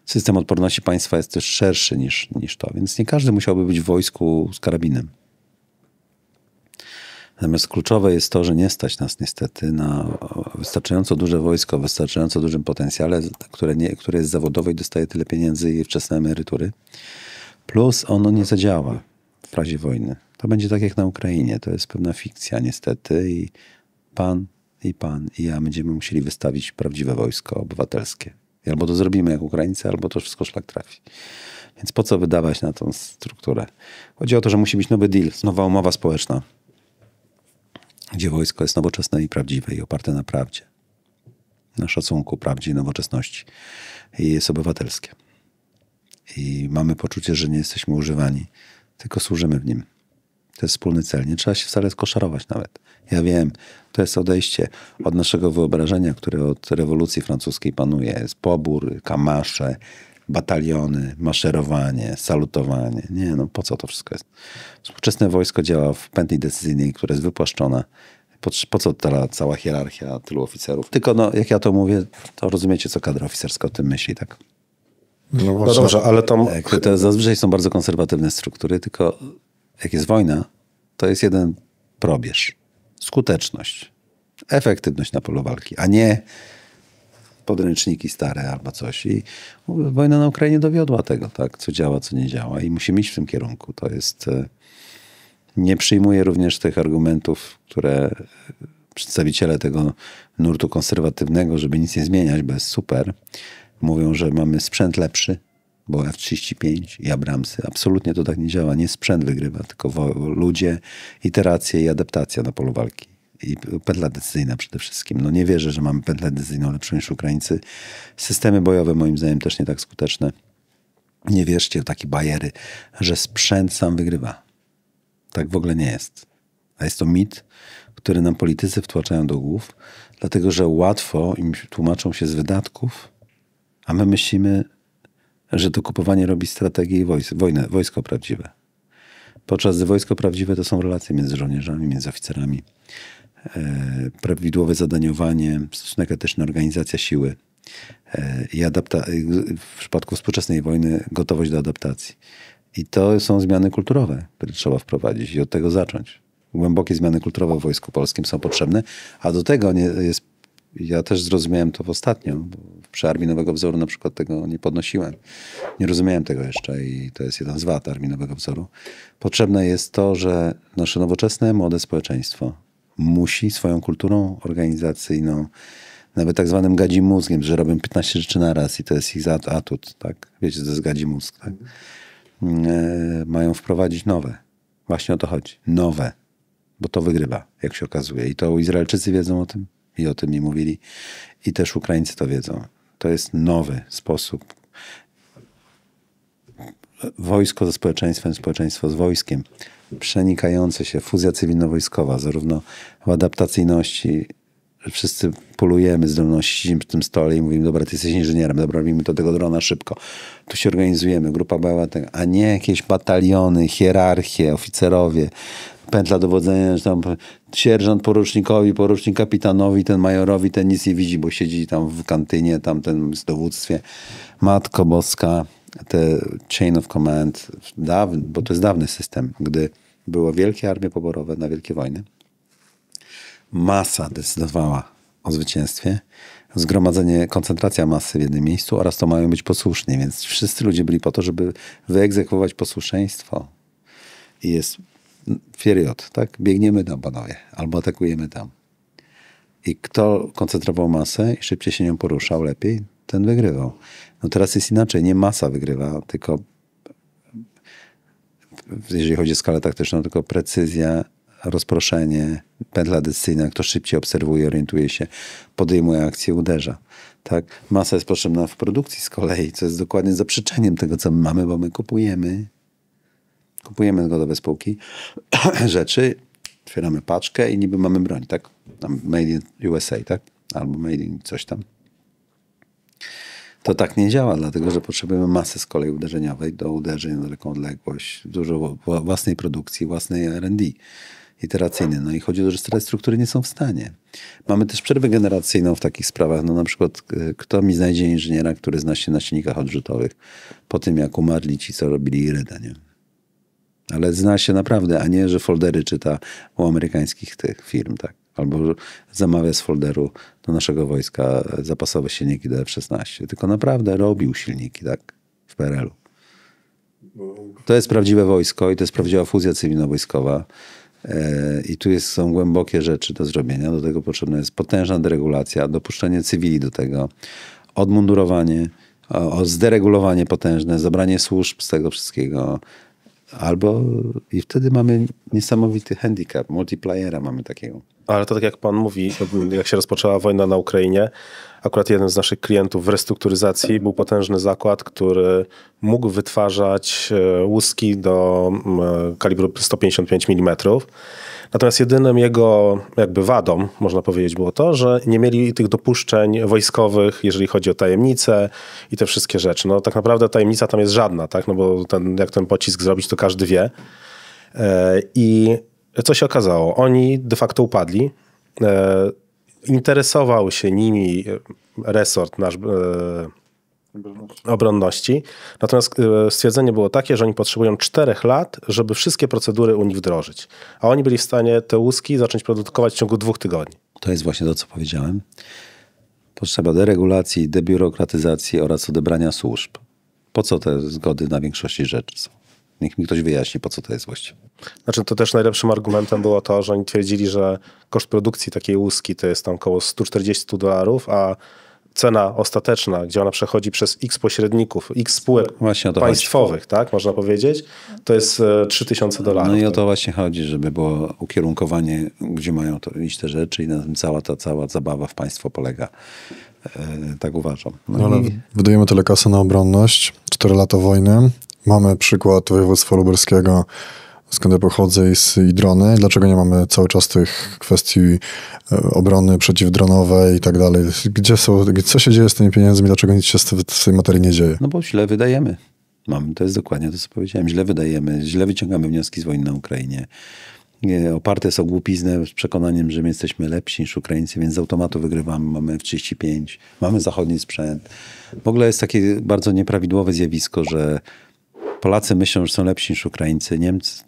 system odporności państwa jest też szerszy niż to, więc nie każdy musiałby być w wojsku z karabinem. Natomiast kluczowe jest to, że nie stać nas niestety na wystarczająco duże wojsko, wystarczająco dużym potencjale, które jest zawodowe i dostaje tyle pieniędzy i wczesne emerytury. Plus ono nie zadziała w razie wojny. To będzie tak jak na Ukrainie. To jest pewna fikcja niestety i pan i ja będziemy musieli wystawić prawdziwe wojsko obywatelskie. I albo to zrobimy jak Ukraińcy, albo to wszystko szlak trafi. Więc po co wydawać na tą strukturę? Chodzi o to, że musi być nowy deal, nowa umowa społeczna, gdzie wojsko jest nowoczesne i prawdziwe i oparte na prawdzie, na szacunku, prawdzie i nowoczesności. I jest obywatelskie. I mamy poczucie, że nie jesteśmy używani, tylko służymy w nim. To jest wspólny cel. Nie trzeba się wcale skoszarować nawet. Ja wiem, to jest odejście od naszego wyobrażenia, które od rewolucji francuskiej panuje. Jest pobór, kamasze, bataliony, maszerowanie, salutowanie. Nie, no po co to wszystko jest? Współczesne wojsko działa w pętli decyzyjnej, która jest wypłaszczona. Po co ta cała hierarchia tylu oficerów? Tylko no, jak ja to mówię, to rozumiecie, co kadra oficerska o tym myśli, tak? No dobrze, ale to zazwyczaj są bardzo konserwatywne struktury, tylko jak jest wojna, to jest jeden probierz. Skuteczność, efektywność na polu walki, a nie podręczniki stare albo coś. I wojna na Ukrainie dowiodła tego, tak, co działa, co nie działa i musimy iść w tym kierunku. To jest... Nie przyjmuję również tych argumentów, które przedstawiciele tego nurtu konserwatywnego, żeby nic nie zmieniać, bo jest super, mówią, że mamy sprzęt lepszy, bo F-35 i Abramsy. Absolutnie to tak nie działa. Nie sprzęt wygrywa, tylko ludzie, iteracje i adaptacja na polu walki. I pętla decyzyjna przede wszystkim. No nie wierzę, że mamy pętlę decyzyjną lepszą niż Ukraińcy. Systemy bojowe moim zdaniem też nie tak skuteczne. Nie wierzcie w takie bajery, że sprzęt sam wygrywa. Tak w ogóle nie jest. A jest to mit, który nam politycy wtłaczają do głów, dlatego że łatwo im tłumaczą się z wydatków, a my myślimy, że to kupowanie robi strategię i wojsko prawdziwe. Podczas gdy wojsko prawdziwe to są relacje między żołnierzami, między oficerami, prawidłowe zadaniowanie, stosunek etyczny, organizacja siły i w przypadku współczesnej wojny gotowość do adaptacji. I to są zmiany kulturowe, które trzeba wprowadzić i od tego zacząć. Głębokie zmiany kulturowe w Wojsku Polskim są potrzebne, a do tego jest, ja też zrozumiałem to ostatnio, bo przy Armii Nowego Wzoru na przykład tego nie podnosiłem. Nie rozumiałem tego jeszcze i to jest jeden z wad Armii Nowego Wzoru. Potrzebne jest to, że nasze nowoczesne, młode społeczeństwo musi swoją kulturą organizacyjną, nawet tak zwanym gadzim mózgiem, że robią 15 rzeczy na raz i to jest ich atut, tak? Wiecie, to jest gadzi mózg, tak? Mają wprowadzić nowe. Właśnie o to chodzi. Nowe. Bo to wygrywa, jak się okazuje. I to Izraelczycy wiedzą o tym i o tym mi mówili. I też Ukraińcy to wiedzą. To jest nowy sposób. Wojsko ze społeczeństwem, społeczeństwo z wojskiem. Przenikające się, fuzja cywilno-wojskowa, zarówno w adaptacyjności, że wszyscy polujemy zdolności, siedzimy przy tym stole i mówimy, dobra, ty jesteś inżynierem, dobra, robimy to tego drona szybko. Tu się organizujemy, grupa bojowa, a nie jakieś bataliony, hierarchie, oficerowie, pętla dowodzenia, że tam sierżant porucznikowi, porucznik kapitanowi, ten majorowi, ten nic nie widzi, bo siedzi tam w kantynie, tam ten w dowództwie. Matko Boska, te chain of command, bo to jest dawny system, gdy było wielkie armie poborowe na wielkie wojny. Masa decydowała o zwycięstwie, zgromadzenie, koncentracja masy w jednym miejscu oraz to mają być posłuszni, więc wszyscy ludzie byli po to, żeby wyegzekwować posłuszeństwo. I jest period, tak? Biegniemy tam, panowie, albo atakujemy tam. I kto koncentrował masę i szybciej się nią poruszał lepiej, ten wygrywał. No teraz jest inaczej, nie masa wygrywa, tylko jeżeli chodzi o skalę taktyczną, tylko precyzja, rozproszenie, pętla decyzyjna, kto szybciej obserwuje, orientuje się, podejmuje akcję, uderza. Tak? Masa jest potrzebna w produkcji z kolei, co jest dokładnie zaprzeczeniem tego, co my mamy, bo my kupujemy gotowe z półki rzeczy, otwieramy paczkę i niby mamy broń, tak? Made in USA, tak? Albo made in coś tam. To tak nie działa, dlatego że potrzebujemy masy z kolei uderzeniowej do uderzeń na daleką odległość, dużo własnej produkcji, własnej R&D iteracyjnej. No i chodzi o to, że stare struktury nie są w stanie. Mamy też przerwę generacyjną w takich sprawach. No na przykład kto mi znajdzie inżyniera, który zna się na silnikach odrzutowych po tym, jak umarli ci, co robili Iryda, nie? Ale zna się naprawdę, a nie, że foldery czyta u amerykańskich tych firm, tak? Albo zamawia z folderu do naszego wojska zapasowe silniki do F-16. Tylko naprawdę robił silniki, tak? W PRL-u. To jest prawdziwe wojsko i to jest prawdziwa fuzja cywilno-wojskowa. I tu są głębokie rzeczy do zrobienia. Do tego potrzebna jest potężna deregulacja, dopuszczenie cywili do tego, odmundurowanie, o zderegulowanie potężne, zabranie służb z tego wszystkiego. Albo i wtedy mamy niesamowity handicap, multiplayera mamy takiego. Ale to tak jak pan mówi, jak się rozpoczęła wojna na Ukrainie, akurat jeden z naszych klientów w restrukturyzacji był potężny zakład, który mógł wytwarzać łuski do kalibru 155 mm. Natomiast jedynym jego jakby wadą, można powiedzieć, było to, że nie mieli tych dopuszczeń wojskowych, jeżeli chodzi o tajemnice i te wszystkie rzeczy. No tak naprawdę tajemnica tam jest żadna, tak? No bo jak ten pocisk zrobić, to każdy wie. I co się okazało? Oni de facto upadli. Interesował się nimi resort nasz obronności. Natomiast stwierdzenie było takie, że oni potrzebują 4 lat, żeby wszystkie procedury u nich wdrożyć. A oni byli w stanie te łuski zacząć produkować w ciągu 2 tygodni. To jest właśnie to, co powiedziałem. Potrzeba deregulacji, debiurokratyzacji oraz odebrania służb. Po co te zgody na większości rzeczy są? Niech mi ktoś wyjaśni, po co to jest właściwie. Znaczy to też najlepszym argumentem było to, że oni twierdzili, że koszt produkcji takiej łuski to jest tam około $140, a cena ostateczna, gdzie ona przechodzi przez x pośredników, x spółek państwowych, tak, można powiedzieć, to jest $3000. No i o to właśnie chodzi, żeby było ukierunkowanie, gdzie mają to iść te rzeczy i na tym cała zabawa w państwo polega. Tak uważam. No ale wydajemy tyle kasy na obronność, 4 lata wojny. Mamy przykład województwa lubelskiego, skąd ja pochodzę, i drony. Dlaczego nie mamy cały czas tych kwestii obrony przeciwdronowej i tak dalej? Co się dzieje z tymi pieniędzmi? Dlaczego nic się w tej materii nie dzieje? No bo źle wydajemy. To jest dokładnie to, co powiedziałem. Źle wydajemy, źle wyciągamy wnioski z wojny na Ukrainie. Oparte jest o głupiznę z przekonaniem, że my jesteśmy lepsi niż Ukraińcy, więc z automatu wygrywamy. Mamy F-35, mamy zachodni sprzęt. W ogóle jest takie bardzo nieprawidłowe zjawisko, że Polacy myślą, że są lepsi niż Ukraińcy. Niemcy,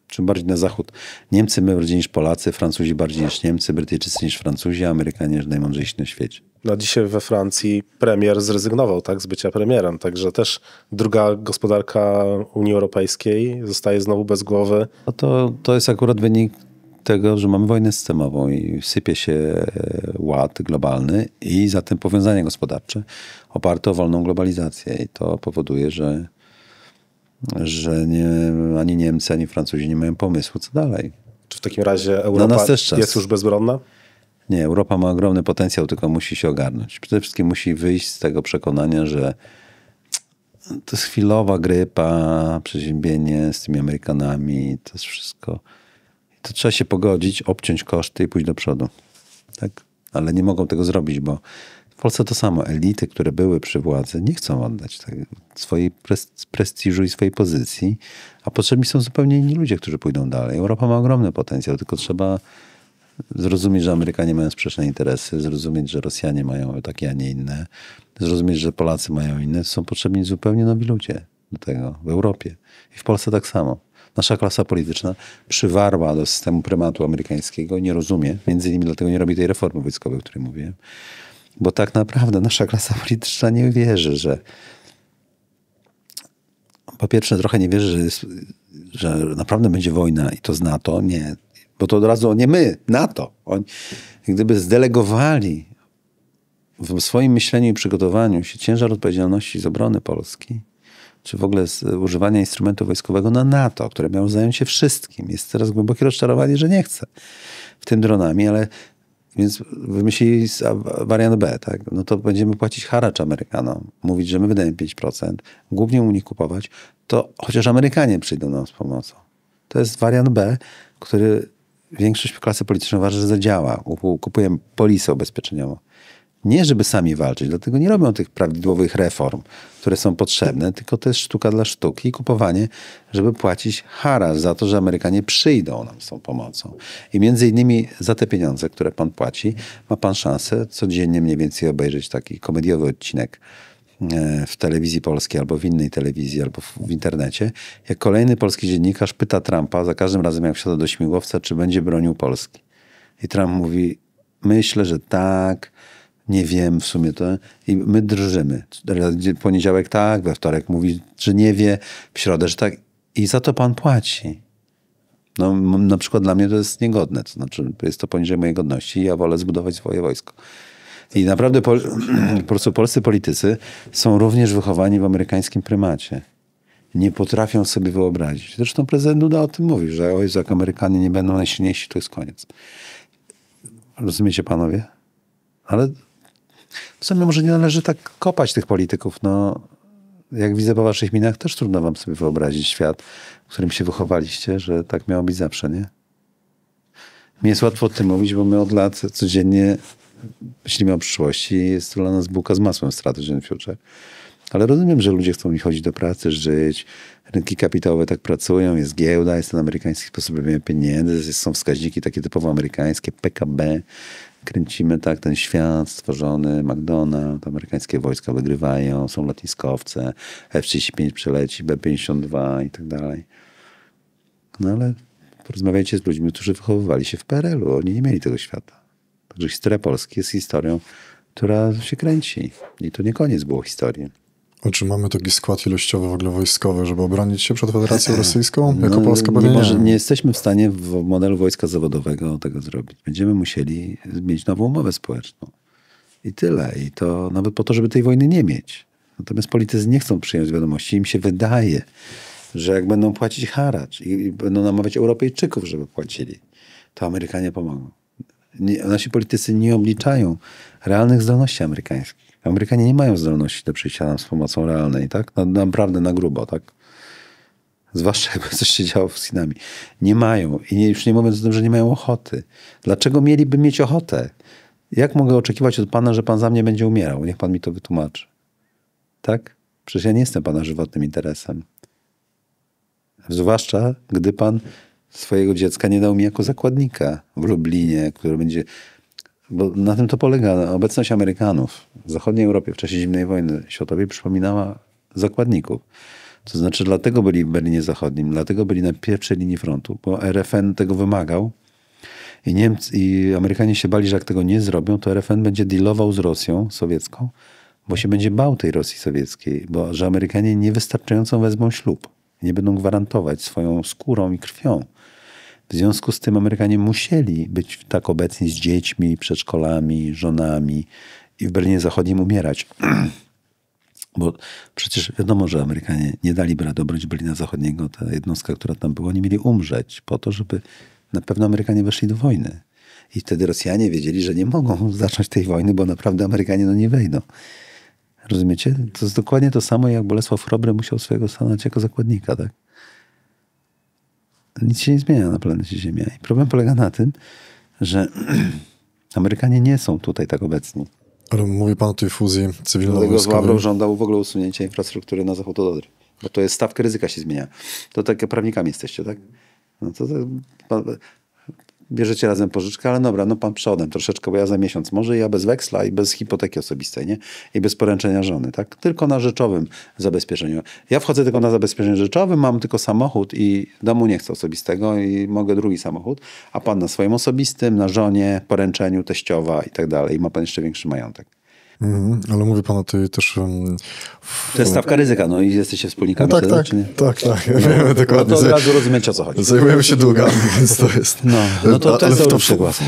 czym bardziej na zachód, Niemcy my bardziej niż Polacy, Francuzi bardziej niż Niemcy, Brytyjczycy niż Francuzi, a Amerykanie najmądrzejsi na świecie. No dzisiaj we Francji premier zrezygnował, tak, z bycia premierem, także też druga gospodarka Unii Europejskiej zostaje znowu bez głowy. No to jest akurat wynik tego, że mamy wojnę systemową i sypie się ład globalny i zatem powiązania gospodarcze oparte o wolną globalizację. I to powoduje, że ani Niemcy, ani Francuzi nie mają pomysłu, co dalej. Czy w takim razie Europa jest już bezbronna? Nie, Europa ma ogromny potencjał, tylko musi się ogarnąć. Przede wszystkim musi wyjść z tego przekonania, że to jest chwilowa grypa, przeziębienie z tymi Amerykanami, to jest wszystko. To trzeba się pogodzić, obciąć koszty i pójść do przodu. Tak? Ale nie mogą tego zrobić, bo w Polsce to samo. Elity, które były przy władzy, nie chcą oddać swojej prestiżu i swojej pozycji, a potrzebni są zupełnie inni ludzie, którzy pójdą dalej. Europa ma ogromny potencjał, tylko trzeba zrozumieć, że Amerykanie mają sprzeczne interesy, zrozumieć, że Rosjanie mają takie, a nie inne, zrozumieć, że Polacy mają inne. Są potrzebni zupełnie nowi ludzie do tego w Europie. I w Polsce tak samo. Nasza klasa polityczna przywarła do systemu prymatu amerykańskiego, nie rozumie, między innymi dlatego nie robi tej reformy wojskowej, o której mówiłem, bo tak naprawdę nasza klasa polityczna nie wierzy, że po pierwsze trochę nie wierzy, że naprawdę będzie wojna i to z NATO. Nie. Bo to od razu nie my, NATO. Oni gdyby zdelegowali w swoim myśleniu i przygotowaniu się ciężar odpowiedzialności z obrony Polski, czy w ogóle z używania instrumentu wojskowego na NATO, które miało zająć się wszystkim. Jest teraz głębokie rozczarowanie, że nie chce. W tym dronami, ale więc wymyślili wariant B, tak? No to będziemy płacić haracz Amerykanom, mówić, że my wydajemy 5%, głównie u nich kupować, to chociaż Amerykanie przyjdą nam z pomocą. To jest wariant B, który większość klasy politycznej uważa, że zadziała. Kupujemy polisę ubezpieczeniową. Nie, żeby sami walczyć, dlatego nie robią tych prawidłowych reform, które są potrzebne, tylko to jest sztuka dla sztuki i kupowanie, żeby płacić haracz za to, że Amerykanie przyjdą nam z tą pomocą. I między innymi za te pieniądze, które pan płaci, ma pan szansę codziennie mniej więcej obejrzeć taki komediowy odcinek w telewizji polskiej albo w innej telewizji, albo w internecie, jak kolejny polski dziennikarz pyta Trumpa za każdym razem, jak wsiada do śmigłowca, czy będzie bronił Polski. I Trump mówi, myślę, że tak, nie wiem w sumie to. I my drżymy. W poniedziałek tak, we wtorek mówi, że nie wie, w środę, że tak. I za to pan płaci. No, na przykład dla mnie to jest niegodne. To znaczy, jest to poniżej mojej godności i ja wolę zbudować swoje wojsko. I naprawdę po prostu polscy politycy są również wychowani w amerykańskim prymacie. Nie potrafią sobie wyobrazić. Zresztą prezydent Duda o tym mówi, że oj, jak Amerykanie nie będą najsilniejsi, to jest koniec. Rozumiecie panowie? Ale w sumie może nie należy tak kopać tych polityków. No, jak widzę po waszych minach, też trudno wam sobie wyobrazić świat, w którym się wychowaliście, że tak miało być zawsze, nie? Mi jest łatwo o tym mówić, bo my od lat codziennie myślimy o przyszłości. Jest to dla nas bułka z masłem Strategy and Future. Ale rozumiem, że ludzie chcą mi chodzić do pracy, żyć. Rynki kapitałowe tak pracują, jest giełda, jest ten amerykański sposób robienia pieniędzy, są wskaźniki takie typowo amerykańskie, PKB. Kręcimy tak ten świat stworzony, McDonald's, amerykańskie wojska wygrywają, są lotniskowce, F-35 przeleci, B-52 i tak dalej. No ale porozmawiajcie z ludźmi, którzy wychowywali się w PRL-u. Oni nie mieli tego świata. Także historia Polski jest historią, która się kręci. I to nie koniec było historii. A czy mamy taki skład ilościowy w ogóle wojskowy, żeby obronić się przed Federacją Rosyjską? Jako Polska pewnie nie jesteśmy w stanie w modelu wojska zawodowego tego zrobić. Będziemy musieli mieć nową umowę społeczną. I tyle. I to nawet po to, żeby tej wojny nie mieć. Natomiast politycy nie chcą przyjąć wiadomości. Im się wydaje, że jak będą płacić haracz i będą namawiać Europejczyków, żeby płacili, to Amerykanie pomogą. Nasi politycy nie obliczają realnych zdolności amerykańskich. Amerykanie nie mają zdolności do przyjścia nam z pomocą realnej, tak? Naprawdę na grubo, tak? Zwłaszcza jakby coś się działo z Chinami. Nie mają. I już nie mówiąc o tym, że nie mają ochoty. Dlaczego mieliby mieć ochotę? Jak mogę oczekiwać od pana, że pan za mnie będzie umierał? Niech pan mi to wytłumaczy. Tak? Przecież ja nie jestem pana żywotnym interesem. Zwłaszcza, gdy pan swojego dziecka nie dał mi jako zakładnika w Lublinie, który będzie... Bo na tym to polega. Obecność Amerykanów w zachodniej Europie w czasie zimnej wojny światowej przypominała zakładników. To znaczy dlatego byli w Berlinie Zachodnim, dlatego byli na pierwszej linii frontu, bo RFN tego wymagał i Amerykanie się bali, że jak tego nie zrobią, to RFN będzie dealował z Rosją sowiecką, bo się będzie bał tej Rosji sowieckiej, bo że Amerykanie niewystarczająco wezmą ślub. Nie będą gwarantować swoją skórą i krwią. W związku z tym Amerykanie musieli być tak obecni z dziećmi, przedszkolami, żonami i w Berlinie Zachodnim umierać. Bo przecież wiadomo, że Amerykanie nie daliby rady obronić Berlina Zachodniego. Ta jednostka, która tam była, nie mieli umrzeć po to, żeby na pewno Amerykanie weszli do wojny. I wtedy Rosjanie wiedzieli, że nie mogą zacząć tej wojny, bo naprawdę Amerykanie nie wejdą. Rozumiecie? To jest dokładnie to samo, jak Bolesław Chrobry musiał swojego stanąć jako zakładnika, tak? Nic się nie zmienia na planecie Ziemia. I problem polega na tym, że Amerykanie nie są tutaj tak obecni. Ale mówi pan o tej fuzji cywilno-wojskowej. Dlatego Ławrow żądał w ogóle usunięcia infrastruktury na zachód od Odry. Bo to jest stawka ryzyka się zmienia. To tak prawnikami jesteście, tak? No to bierzecie razem pożyczkę, ale dobra, no pan przodem troszeczkę, bo ja za miesiąc może ja bez weksla i bez hipoteki osobistej, nie? I bez poręczenia żony, tak? Tylko na rzeczowym zabezpieczeniu. Ja wchodzę tylko na zabezpieczenie rzeczowym, mam tylko samochód i domu nie chcę osobistego i mogę drugi samochód, a pan na swoim osobistym, na żonie, poręczeniu, teściowa i tak dalej. I ma pan jeszcze większy majątek. Ale mówi pan o tej też... To jest stawka ryzyka, no i jesteście wspólnikami tak, wtedy, tak, czy nie? tak. Wiemy dokładnie. No to od razu rozumiecie, o co chodzi. Zajmujemy się długami, więc to jest... No to jest dobry przykład.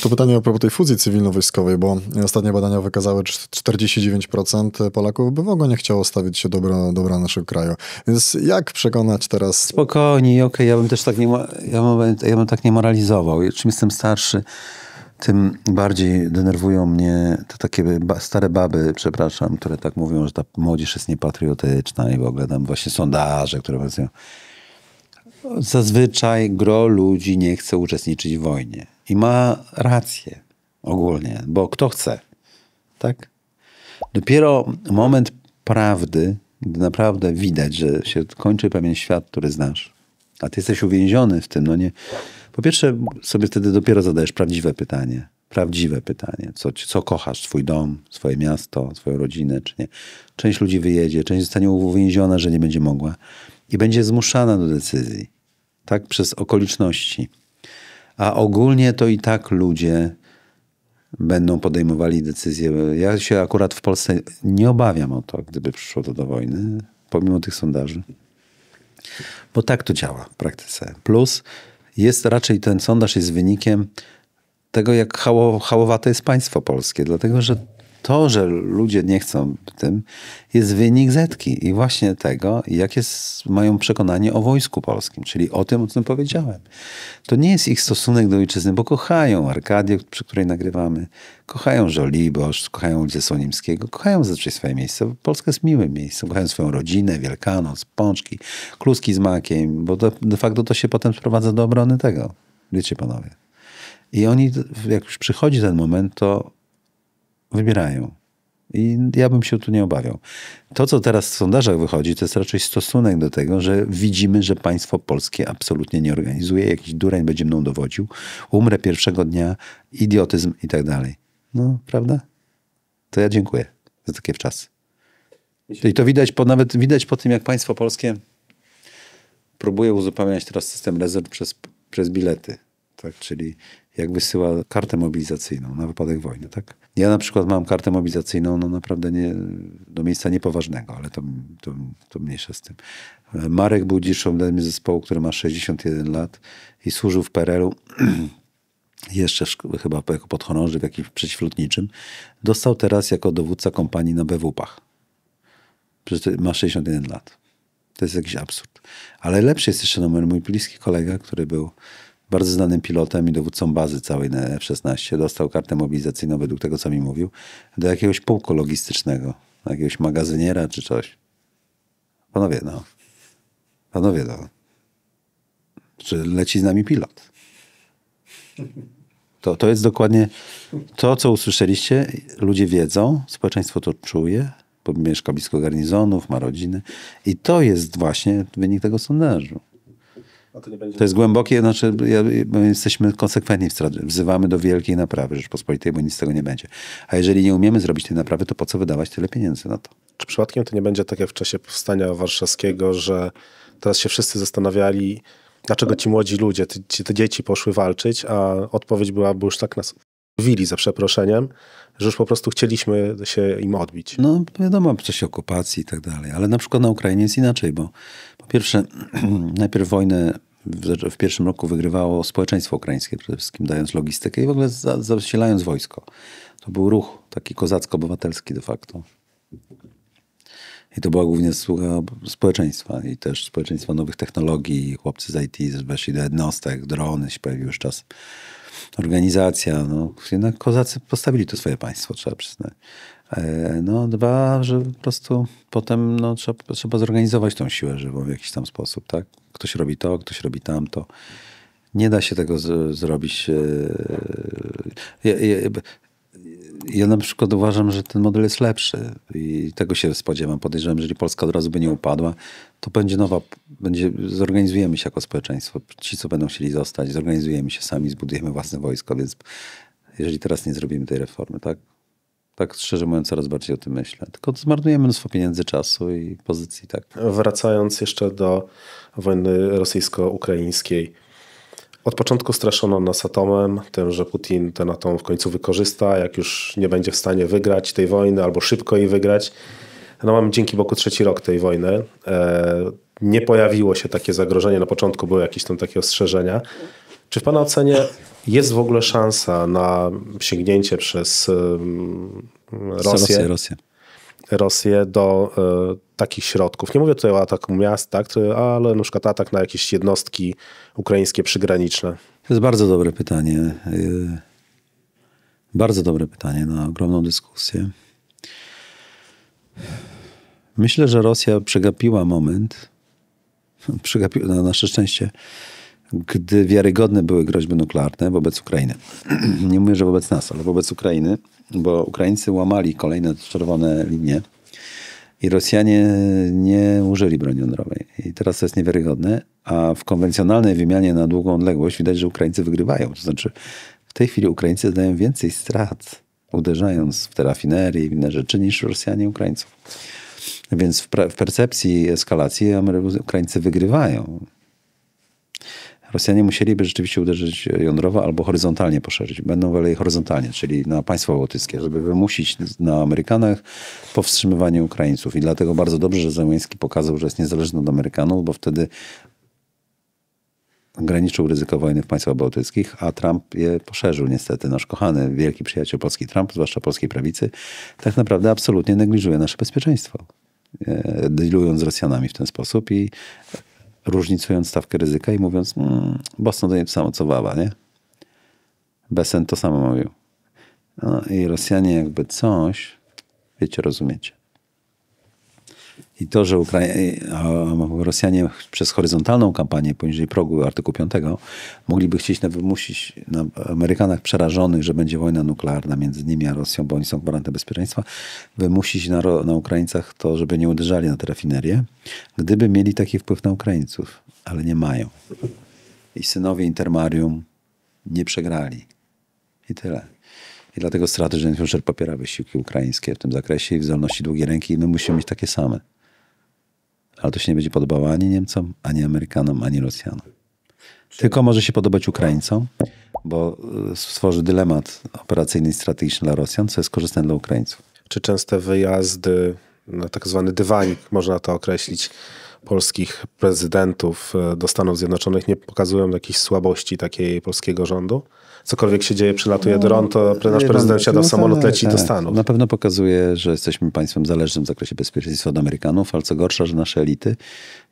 To pytanie a propos tej fuzji cywilno-wojskowej, bo ostatnie badania wykazały, że 49% Polaków by w ogóle nie chciało stawić się dobra naszego kraju. Więc jak przekonać teraz... Spokojnie, okej, ja bym też tak ja bym tak nie moralizował. Czym jestem starszy, tym bardziej denerwują mnie te takie stare baby, przepraszam, które tak mówią, że ta młodzież jest niepatriotyczna i w ogóle tam właśnie sondaże, które mówią. Zazwyczaj gro ludzi nie chce uczestniczyć w wojnie. I ma rację ogólnie, bo kto chce, tak? Dopiero moment prawdy, gdy naprawdę widać, że się kończy pewien świat, który znasz, a ty jesteś uwięziony w tym, no nie... Po pierwsze, sobie wtedy dopiero zadajesz prawdziwe pytanie. Co kochasz? Swój dom, swoje miasto, swoją rodzinę, czy nie? Część ludzi wyjedzie, część zostanie uwięziona, że nie będzie mogła i będzie zmuszana do decyzji. Tak? Przez okoliczności. A ogólnie to i tak ludzie będą podejmowali decyzje. Ja się akurat w Polsce nie obawiam o to, gdyby przyszło to do wojny, pomimo tych sondaży. Bo tak to działa w praktyce. Plus jest raczej ten sondaż jest wynikiem tego, jak hałowate jest państwo polskie. Dlatego, że to, że ludzie nie chcą tym, jest wynik zetki i właśnie tego, jakie mają przekonanie o wojsku polskim, czyli o tym, o czym powiedziałem. To nie jest ich stosunek do ojczyzny, bo kochają Arkadię, przy której nagrywamy, kochają Żoliborz, kochają ulicę Słonimskiego, kochają zazwyczaj swoje miejsce. Polska jest miłym miejscem, kochają swoją rodzinę, Wielkanoc, pączki, kluski z makiem, bo de facto to się potem sprowadza do obrony tego. Wiecie, panowie. I oni, jak już przychodzi ten moment, to wybierają. I ja bym się tu nie obawiał. To, co teraz w sondażach wychodzi, to jest raczej stosunek do tego, że widzimy, że państwo polskie absolutnie nie organizuje. Jakiś dureń będzie mną dowodził. Umrę pierwszego dnia. Idiotyzm i tak dalej. No, prawda? To ja dziękuję za takie wczasy. I to nawet widać po tym, jak państwo polskie próbuje uzupełniać teraz system rezerw przez bilety. Tak? Czyli jak wysyła kartę mobilizacyjną na wypadek wojny, tak? Ja na przykład mam kartę mobilizacyjną, no naprawdę nie, do miejsca niepoważnego, ale to mniejsza z tym. Marek był dziszą zespołu, który ma 61 lat i służył w PRL-u jeszcze chyba jako podchorąży w jakimś przeciwlotniczym. Dostał teraz jako dowódca kompanii na BWP-ach. Przecież ma 61 lat. To jest jakiś absurd. Ale lepszy jest jeszcze mój bliski kolega, który był bardzo znanym pilotem i dowódcą bazy całej na F-16. Dostał kartę mobilizacyjną według tego, co mi mówił, do jakiegoś pułku logistycznego, jakiegoś magazyniera czy coś. Panowie, czy leci z nami pilot? To jest dokładnie to, co usłyszeliście. Ludzie wiedzą, społeczeństwo to czuje, bo mieszka blisko garnizonów, ma rodziny. I to jest właśnie wynik tego sondażu. To jest głębokie, znaczy my jesteśmy konsekwentni w strategii. Wzywamy do wielkiej naprawy Rzeczpospolitej, bo nic z tego nie będzie. A jeżeli nie umiemy zrobić tej naprawy, to po co wydawać tyle pieniędzy na to? Czy przypadkiem to nie będzie tak jak w czasie powstania warszawskiego, że teraz się wszyscy zastanawiali, dlaczego ci młodzi ludzie, te dzieci poszły walczyć, a odpowiedź była, bo już tak nas wili za przeproszeniem, że już po prostu chcieliśmy się im odbić. No wiadomo, w czasie okupacji i tak dalej, ale na przykład na Ukrainie jest inaczej, bo po pierwsze najpierw wojnę w pierwszym roku wygrywało społeczeństwo ukraińskie, przede wszystkim dając logistykę i w ogóle zasilając wojsko. To był ruch taki kozacko-obywatelski de facto. I to była głównie zasługa społeczeństwa i też społeczeństwa nowych technologii. Chłopcy z IT weszli do jednostek, drony się pojawiły już czas. Organizacja, no jednak kozacy postawili to swoje państwo, trzeba przyznać. No dwa, że po prostu potem no, trzeba zorganizować tą siłę żywą w jakiś tam sposób, tak? Ktoś robi to, ktoś robi tamto. Nie da się tego zrobić. Ja na przykład uważam, że ten model jest lepszy i tego się spodziewam. Podejrzewam, że jeżeli Polska od razu by nie upadła, to zorganizujemy się jako społeczeństwo. Ci, co będą chcieli zostać, zorganizujemy się sami, zbudujemy własne wojsko, więc jeżeli teraz nie zrobimy tej reformy, tak szczerze mówiąc coraz bardziej o tym myślę. Tylko zmarnujemy mnóstwo pieniędzy, czasu i pozycji, tak. Wracając jeszcze do wojny rosyjsko-ukraińskiej. Od początku straszono nas atomem, tym, że Putin ten atom w końcu wykorzysta, jak już nie będzie w stanie wygrać tej wojny albo szybko jej wygrać. No mamy dzięki Bogu 3. rok tej wojny. Nie pojawiło się takie zagrożenie, na początku były jakieś tam takie ostrzeżenia. Czy w Pana ocenie jest w ogóle szansa na sięgnięcie przez Rosję do takich środków? Nie mówię tutaj o ataku miast, tak, ale na przykład atak na jakieś jednostki ukraińskie przygraniczne. To jest bardzo dobre pytanie. Bardzo dobre pytanie na ogromną dyskusję. Myślę, że Rosja przegapiła moment, na nasze szczęście, gdy wiarygodne były groźby nuklearne wobec Ukrainy. Nie mówię, że wobec nas, ale wobec Ukrainy, bo Ukraińcy łamali kolejne czerwone linie i Rosjanie nie użyli broni jądrowej. I teraz to jest niewiarygodne, a w konwencjonalnej wymianie na długą odległość widać, że Ukraińcy wygrywają. To znaczy w tej chwili Ukraińcy zdają więcej strat, uderzając w te rafinerie i inne rzeczy, niż Rosjanie Ukraińców. Więc w percepcji eskalacji Ukraińcy wygrywają. Rosjanie musieliby rzeczywiście uderzyć jądrowo albo horyzontalnie poszerzyć. Będą woleli horyzontalnie, czyli na państwa bałtyckie, żeby wymusić na Amerykanach powstrzymywanie Ukraińców. I dlatego bardzo dobrze, że Zełenski pokazał, że jest niezależny od Amerykanów, bo wtedy ograniczył ryzyko wojny w państwach bałtyckich, a Trump je poszerzył niestety. Nasz kochany, wielki przyjaciel polski Trump, zwłaszcza polskiej prawicy, tak naprawdę absolutnie negliżuje nasze bezpieczeństwo. Dealując z Rosjanami w ten sposób i różnicując stawkę ryzyka i mówiąc, Boston to nie to samo co Wawa, nie? Besen to samo mówił. No i Rosjanie jakby coś, wiecie, rozumiecie. I to, że Rosjanie przez horyzontalną kampanię poniżej progu artykułu 5 mogliby chcieć wymusić na Amerykanach przerażonych, że będzie wojna nuklearna między nimi a Rosją, bo oni są gwarantem bezpieczeństwa, wymusić na Ukraińcach to, żeby nie uderzali na te rafinerie, gdyby mieli taki wpływ na Ukraińców, ale nie mają. I synowie Intermarium nie przegrali. I tyle. I dlatego Strategy and Future popiera wysiłki ukraińskie w tym zakresie i w zdolności długiej ręki i my musimy mieć takie same. Ale to się nie będzie podobało ani Niemcom, ani Amerykanom, ani Rosjanom. Tylko może się podobać Ukraińcom, bo stworzy dylemat operacyjny i strategiczny dla Rosjan, co jest korzystne dla Ukraińców. Czy częste wyjazdy na tak zwany dywanik, można to określić, polskich prezydentów do Stanów Zjednoczonych nie pokazują jakiejś słabości takiej polskiego rządu? Cokolwiek się dzieje, przylatuje dron, to nasz prezydent siada w samolot, leci do Stanów. Na pewno pokazuje, że jesteśmy państwem zależnym w zakresie bezpieczeństwa od Amerykanów, ale co gorsza, że nasze elity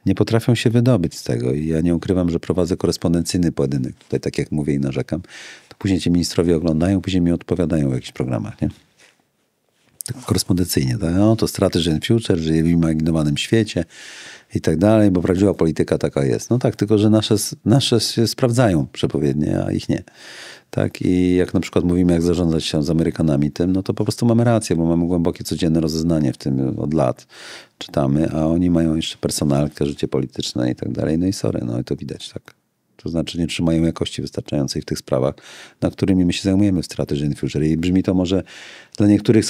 nie potrafią się wydobyć z tego. I ja nie ukrywam, że prowadzę korespondencyjny pojedynek. Tutaj tak jak mówię i narzekam, to później ci ministrowie oglądają, później mi odpowiadają w jakichś programach, nie? Tak korespondencyjnie. Tak? No, to Strategy and Future, żyje w imaginowanym świecie i tak dalej, bo prawdziwa polityka taka jest. No tak, tylko że nasze się sprawdzają przepowiednie, a ich nie. Tak? I jak na przykład mówimy, jak zarządzać się z Amerykanami tym, no to po prostu mamy rację, bo mamy głębokie, codzienne rozeznanie w tym od lat. Czytamy, a oni mają jeszcze personalkę, życie polityczne i tak dalej. No i sorry, no i to widać, tak. To znaczy nie trzymają jakości wystarczającej w tych sprawach, na którymi my się zajmujemy w Strategy and Future. I brzmi to może dla niektórych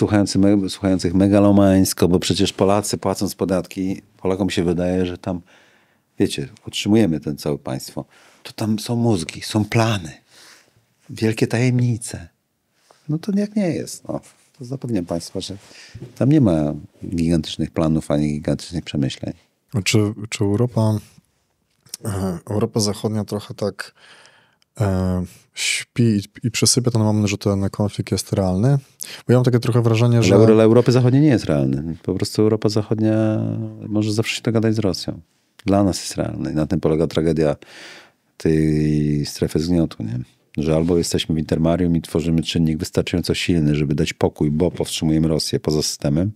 słuchających megalomańsko, bo przecież Polacy płacąc podatki, Polakom się wydaje, że tam, wiecie, utrzymujemy ten całe państwo. To tam są mózgi, są plany, wielkie tajemnice. No to jak nie jest. No, to zapewniam państwa, że tam nie ma gigantycznych planów, ani gigantycznych przemyśleń. Czy Europa Zachodnia trochę tak śpi i przesypia ten moment, że ten konflikt jest realny? Bo ja mam takie trochę wrażenie, że... Ale dla Europy Zachodniej nie jest realny. Po prostu Europa Zachodnia może zawsze się dogadać z Rosją. Dla nas jest realny. I na tym polega tragedia tej strefy zgniotu, nie? Że albo jesteśmy w Intermarium i tworzymy czynnik wystarczająco silny, żeby dać pokój, bo powstrzymujemy Rosję poza systemem.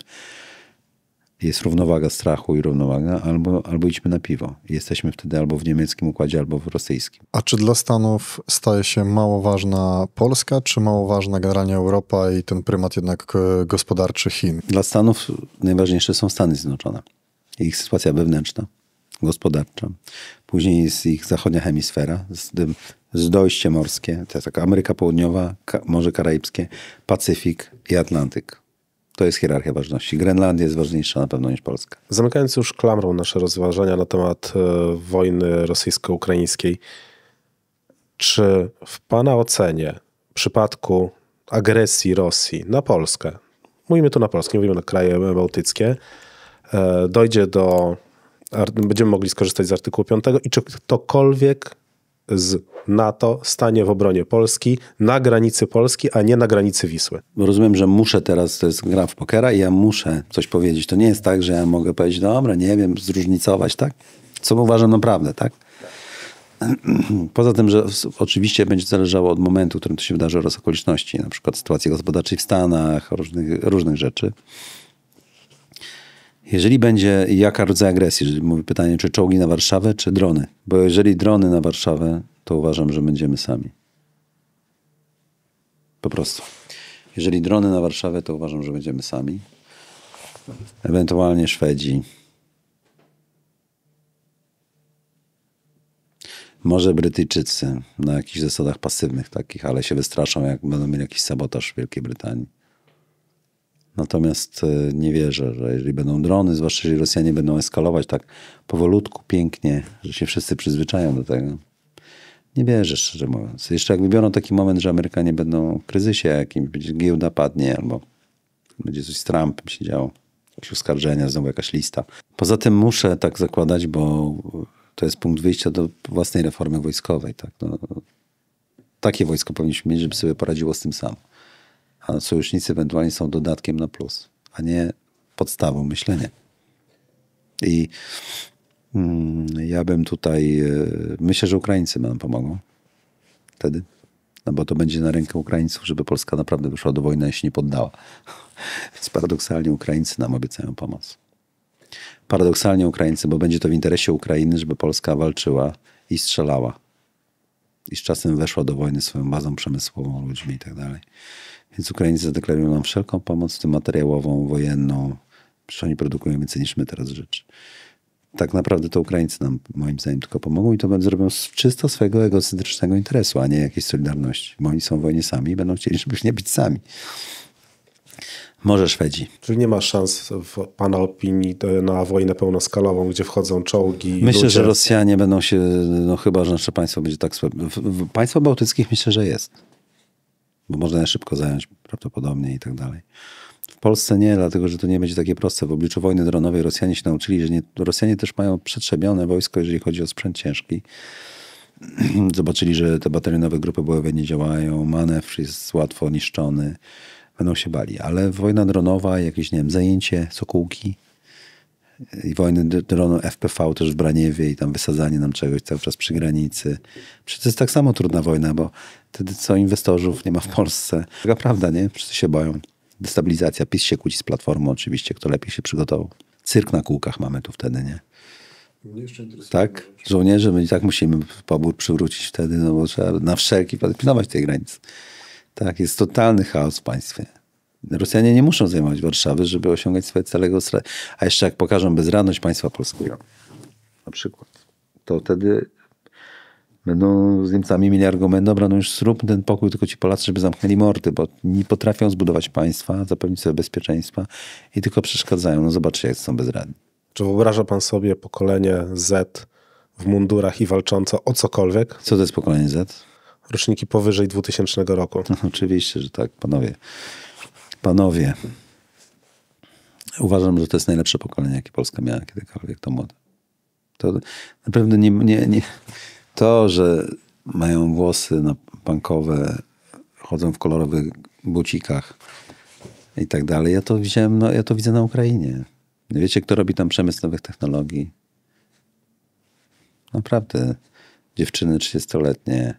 Jest równowaga strachu i równowaga, albo idźmy na piwo. Jesteśmy wtedy albo w niemieckim układzie, albo w rosyjskim. A czy dla Stanów staje się mało ważna Polska, czy mało ważna generalnie Europa i ten prymat jednak gospodarczy Chin? Dla Stanów najważniejsze są Stany Zjednoczone. Ich sytuacja wewnętrzna, gospodarcza. Później jest ich zachodnia hemisfera, z dojście morskie, to jest taka Ameryka Południowa, Morze Karaibskie, Pacyfik i Atlantyk. To jest hierarchia ważności. Grenlandia jest ważniejsza na pewno niż Polska. Zamykając już klamrą nasze rozważania na temat wojny rosyjsko-ukraińskiej, Czy w Pana ocenie w przypadku agresji Rosji na Polskę, mówimy tu na Polskę, mówimy na kraje bałtyckie, będziemy mogli skorzystać z artykułu 5 i czy ktokolwiek z NATO stanie w obronie Polski na granicy Polski, a nie na granicy Wisły? Rozumiem, że muszę teraz, to jest gra w pokera i ja muszę coś powiedzieć. To nie jest tak, że ja mogę powiedzieć, dobra, nie wiem, zróżnicować, tak? Co uważam naprawdę, tak? Poza tym, że oczywiście będzie zależało od momentu, w którym to się wydarzy oraz okoliczności, na przykład sytuacji gospodarczej w Stanach, różnych rzeczy. Jeżeli będzie, jaka rodzaj agresji? Jeżeli mówię pytanie, czy czołgi na Warszawę, czy drony? Bo jeżeli drony na Warszawę, to uważam, że będziemy sami. Po prostu. Jeżeli drony na Warszawę, to uważam, że będziemy sami. Ewentualnie Szwedzi. Może Brytyjczycy na jakichś zasadach pasywnych takich, ale się wystraszą, jak będą mieli jakiś sabotaż w Wielkiej Brytanii. Natomiast nie wierzę, że jeżeli będą drony, zwłaszcza jeżeli Rosjanie będą eskalować tak powolutku, pięknie, że się wszyscy przyzwyczają do tego. Nie wierzę, szczerze mówiąc. Jeszcze jak wybiorą taki moment, że Amerykanie będą w kryzysie jakimś, będzie giełda padnie, albo będzie coś z Trumpem się działo, jakieś oskarżenia, znowu jakaś lista. Poza tym muszę tak zakładać, bo to jest punkt wyjścia do własnej reformy wojskowej. Tak? No, takie wojsko powinniśmy mieć, żeby sobie poradziło z tym sam. A sojusznicy ewentualnie są dodatkiem na plus, a nie podstawą myślenia. I ja bym tutaj, myślę, że Ukraińcy nam pomogą wtedy, no bo to będzie na rękę Ukraińców, żeby Polska naprawdę wyszła do wojny, a się nie poddała. Więc paradoksalnie Ukraińcy nam obiecają pomoc. Paradoksalnie Ukraińcy, bo będzie to w interesie Ukrainy, żeby Polska walczyła i strzelała. I z czasem weszła do wojny swoją bazą przemysłową, ludźmi i tak dalej. Więc Ukraińcy zadeklarują nam wszelką pomoc, w tym materiałową, wojenną. Przecież oni produkują więcej niż my teraz rzeczy. Tak naprawdę to Ukraińcy nam, moim zdaniem, tylko pomogą i to zrobią z czysto swojego egocentrycznego interesu, a nie jakiejś solidarności. Bo oni są w wojnie sami i będą chcieli, żeby nie być sami. Może Szwedzi. Czyli nie ma szans w Pana opinii na wojnę pełnoskalową, gdzie wchodzą czołgi? Myślę, ludzie. że Rosjanie będą się, no chyba, że nasze państwo będzie tak słabe. W państwach bałtyckich myślę, że jest. Bo można je szybko zająć prawdopodobnie i tak dalej. W Polsce nie, dlatego że to nie będzie takie proste. W obliczu wojny dronowej Rosjanie się nauczyli, że Rosjanie też mają przetrzebione wojsko, jeżeli chodzi o sprzęt ciężki. Zobaczyli, że te batalionowe grupy bojowe nie działają, manewr jest łatwo niszczony. Będą się bali. Ale wojna dronowa, jakieś, nie wiem, zajęcie Sokółki i wojny dronu FPV też w Braniewie i tam wysadzanie nam czegoś cały czas przy granicy. Przecież to jest tak samo trudna wojna, bo wtedy co inwestorów nie ma w Polsce. Taka prawda, nie? Wszyscy się boją. Destabilizacja. PiS się kłóci z Platformą oczywiście, kto lepiej się przygotował. Cyrk na kółkach mamy tu wtedy, nie? Tak? Żołnierze, my i tak musimy pobór przywrócić wtedy, no bo trzeba na wszelki pilnować tej granicy. Tak, jest totalny chaos w państwie. Rosjanie nie muszą zajmować Warszawy, żeby osiągać swoje cele. A jeszcze jak pokażą bezradność państwa polskiego, na przykład, to wtedy będą z Niemcami mieli argument, dobra, no już zrób ten pokój, tylko ci Polacy, żeby zamknęli mordy, bo nie potrafią zbudować państwa, zapewnić sobie bezpieczeństwa i tylko przeszkadzają. No zobaczcie, jak są bezradni. Czy wyobraża pan sobie pokolenie Z w mundurach i walczące o cokolwiek? Co to jest pokolenie Z? Roczniki powyżej 2000 roku. No, oczywiście, że tak, panowie. Uważam, że to jest najlepsze pokolenie, jakie Polska miała kiedykolwiek, to młode. To naprawdę nie. To, że mają włosy punkowe, chodzą w kolorowych bucikach i tak dalej, ja to widziałem, ja to widzę na Ukrainie. Wiecie, kto robi tam przemysł nowych technologii? Naprawdę. Dziewczyny 30-letnie.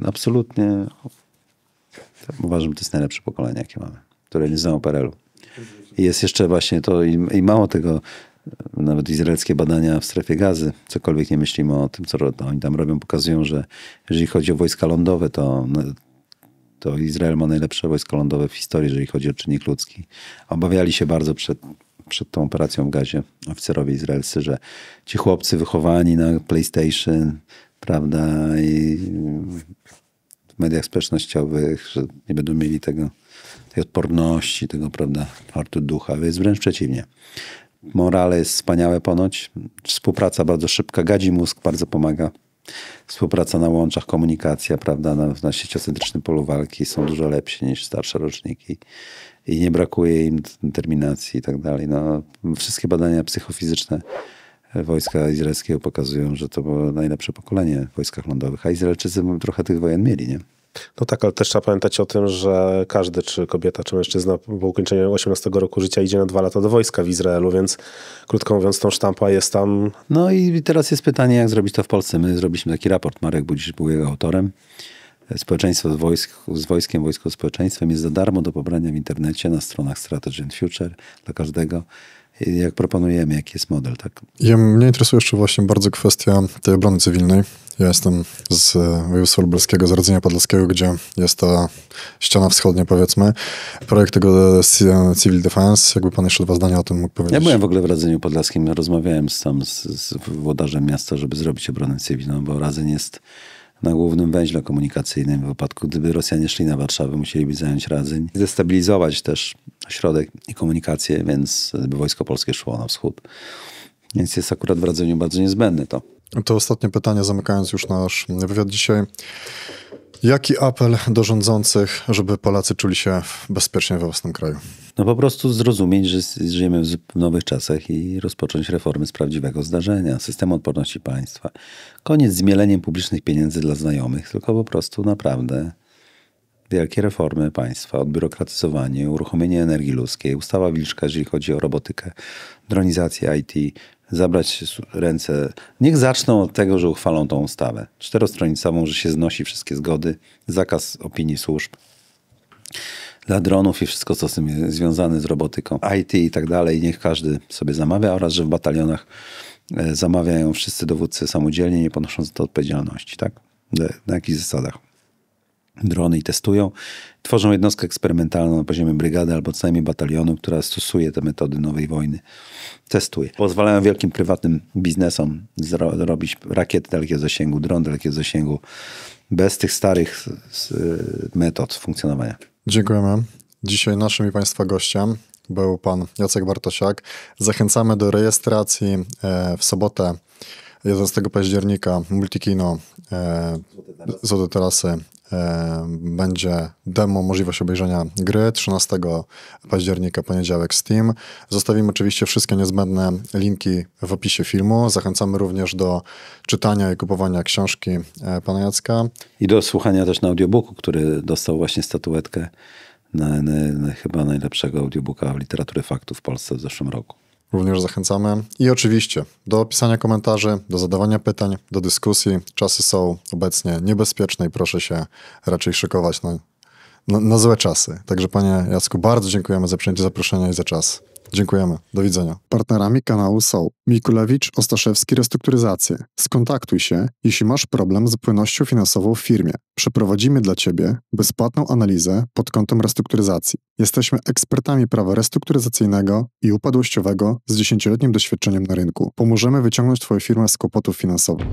Absolutnie. Uważam, że to jest najlepsze pokolenie, jakie mamy, które nie znało PRL-u. I jest jeszcze właśnie to, i mało tego, nawet izraelskie badania w strefie Gazy, cokolwiek nie myślimy o tym, co oni tam robią, pokazują, że jeżeli chodzi o wojska lądowe, to Izrael ma najlepsze wojsko lądowe w historii, jeżeli chodzi o czynnik ludzki. Obawiali się bardzo przed tą operacją w Gazie oficerowie izraelscy, że ci chłopcy wychowani na PlayStation, prawda, i w mediach społecznościowych, że nie będą mieli tej odporności, tego, prawda, hartu ducha. Jest wręcz przeciwnie. Morale jest wspaniałe ponoć. Współpraca bardzo szybka. Gadzi mózg bardzo pomaga. Współpraca na łączach, komunikacja, prawda, na sieciocentrycznym polu walki są dużo lepsi niż starsze roczniki i nie brakuje im determinacji i tak dalej. No, wszystkie badania psychofizyczne wojska izraelskiego pokazują, że to było najlepsze pokolenie w wojskach lądowych, a Izraelczycy trochę tych wojen mieli, nie? No tak, ale też trzeba pamiętać o tym, że każdy, czy kobieta, czy mężczyzna po ukończeniu 18 roku życia idzie na 2 lata do wojska w Izraelu, więc krótko mówiąc tą sztampa jest tam. No i teraz jest pytanie, jak zrobić to w Polsce. My zrobiliśmy taki raport, Marek Budzisz był jego autorem. Społeczeństwo z wojskiem, wojsko z społeczeństwem jest za darmo do pobrania w internecie na stronach Strategy and Future dla każdego. Jak proponujemy, jaki jest model, tak? Mnie interesuje jeszcze właśnie bardzo kwestia tej obrony cywilnej. Ja jestem z województwa lubelskiego, z Radzenia Podlaskiego, gdzie jest ta ściana wschodnia, powiedzmy. Projekt tego Civil Defense. Jakby pan jeszcze 2 zdania o tym mógł powiedzieć? Ja byłem w ogóle w Radzeniu Podlaskim. Rozmawiałem z włodarzem miasta, żeby zrobić obronę cywilną, bo Radzeń jest na głównym węźle komunikacyjnym. W wypadku, gdyby Rosjanie szli na Warszawę, musieliby zająć Radzeń. Destabilizować też ośrodek i komunikację, więc by wojsko polskie szło na wschód. Więc jest akurat w Radzeniu bardzo niezbędne to. To ostatnie pytanie, zamykając już nasz wywiad dzisiaj. Jaki apel do rządzących, żeby Polacy czuli się bezpiecznie we własnym kraju? No po prostu zrozumieć, że żyjemy w nowych czasach i rozpocząć reformy z prawdziwego zdarzenia, systemu odporności państwa. Koniec z mieleniem publicznych pieniędzy dla znajomych, tylko po prostu naprawdę wielkie reformy państwa, odbiurokratyzowanie, uruchomienie energii ludzkiej, ustawa Wilczka, jeżeli chodzi o robotykę, dronizację IT, zabrać ręce. Niech zaczną od tego, że uchwalą tą ustawę 4-stronicową, że się znosi wszystkie zgody, zakaz opinii służb dla dronów i wszystko, co z tym jest związane z robotyką, IT i tak dalej. Niech każdy sobie zamawia oraz, że w batalionach zamawiają wszyscy dowódcy samodzielnie, nie ponosząc za to odpowiedzialności. Tak? Na jakich zasadach? Drony i testują. Tworzą jednostkę eksperymentalną na poziomie brygady albo co najmniej batalionu, która stosuje te metody nowej wojny. Testuje. Pozwalają wielkim prywatnym biznesom robić rakiety dalekiego zasięgu, dron dalekiego zasięgu bez tych starych metod funkcjonowania. Dziękujemy. Dzisiaj naszym i Państwa gościem był pan Jacek Bartosiak. Zachęcamy do rejestracji w sobotę 11 października Multikino Złote Tarasy. Będzie demo, możliwość obejrzenia gry 13 października, poniedziałek Steam. Zostawimy oczywiście wszystkie niezbędne linki w opisie filmu. Zachęcamy również do czytania i kupowania książki pana Jacka. I do słuchania też na audiobooku, który dostał właśnie statuetkę na chyba najlepszego audiobooka w literatury faktów w Polsce w zeszłym roku. Również zachęcamy. I oczywiście do pisania komentarzy, do zadawania pytań, do dyskusji. Czasy są obecnie niebezpieczne i proszę się raczej szykować na złe czasy. Także panie Jacku, bardzo dziękujemy za przyjęcie zaproszenia i za czas. Dziękujemy. Do widzenia. Partnerami kanału są Mikulewicz, Ostaszewski Restrukturyzacje. Skontaktuj się, jeśli masz problem z płynnością finansową w firmie. Przeprowadzimy dla Ciebie bezpłatną analizę pod kątem restrukturyzacji. Jesteśmy ekspertami prawa restrukturyzacyjnego i upadłościowego z 10-letnim doświadczeniem na rynku. Pomożemy wyciągnąć Twoją firmę z kłopotów finansowych.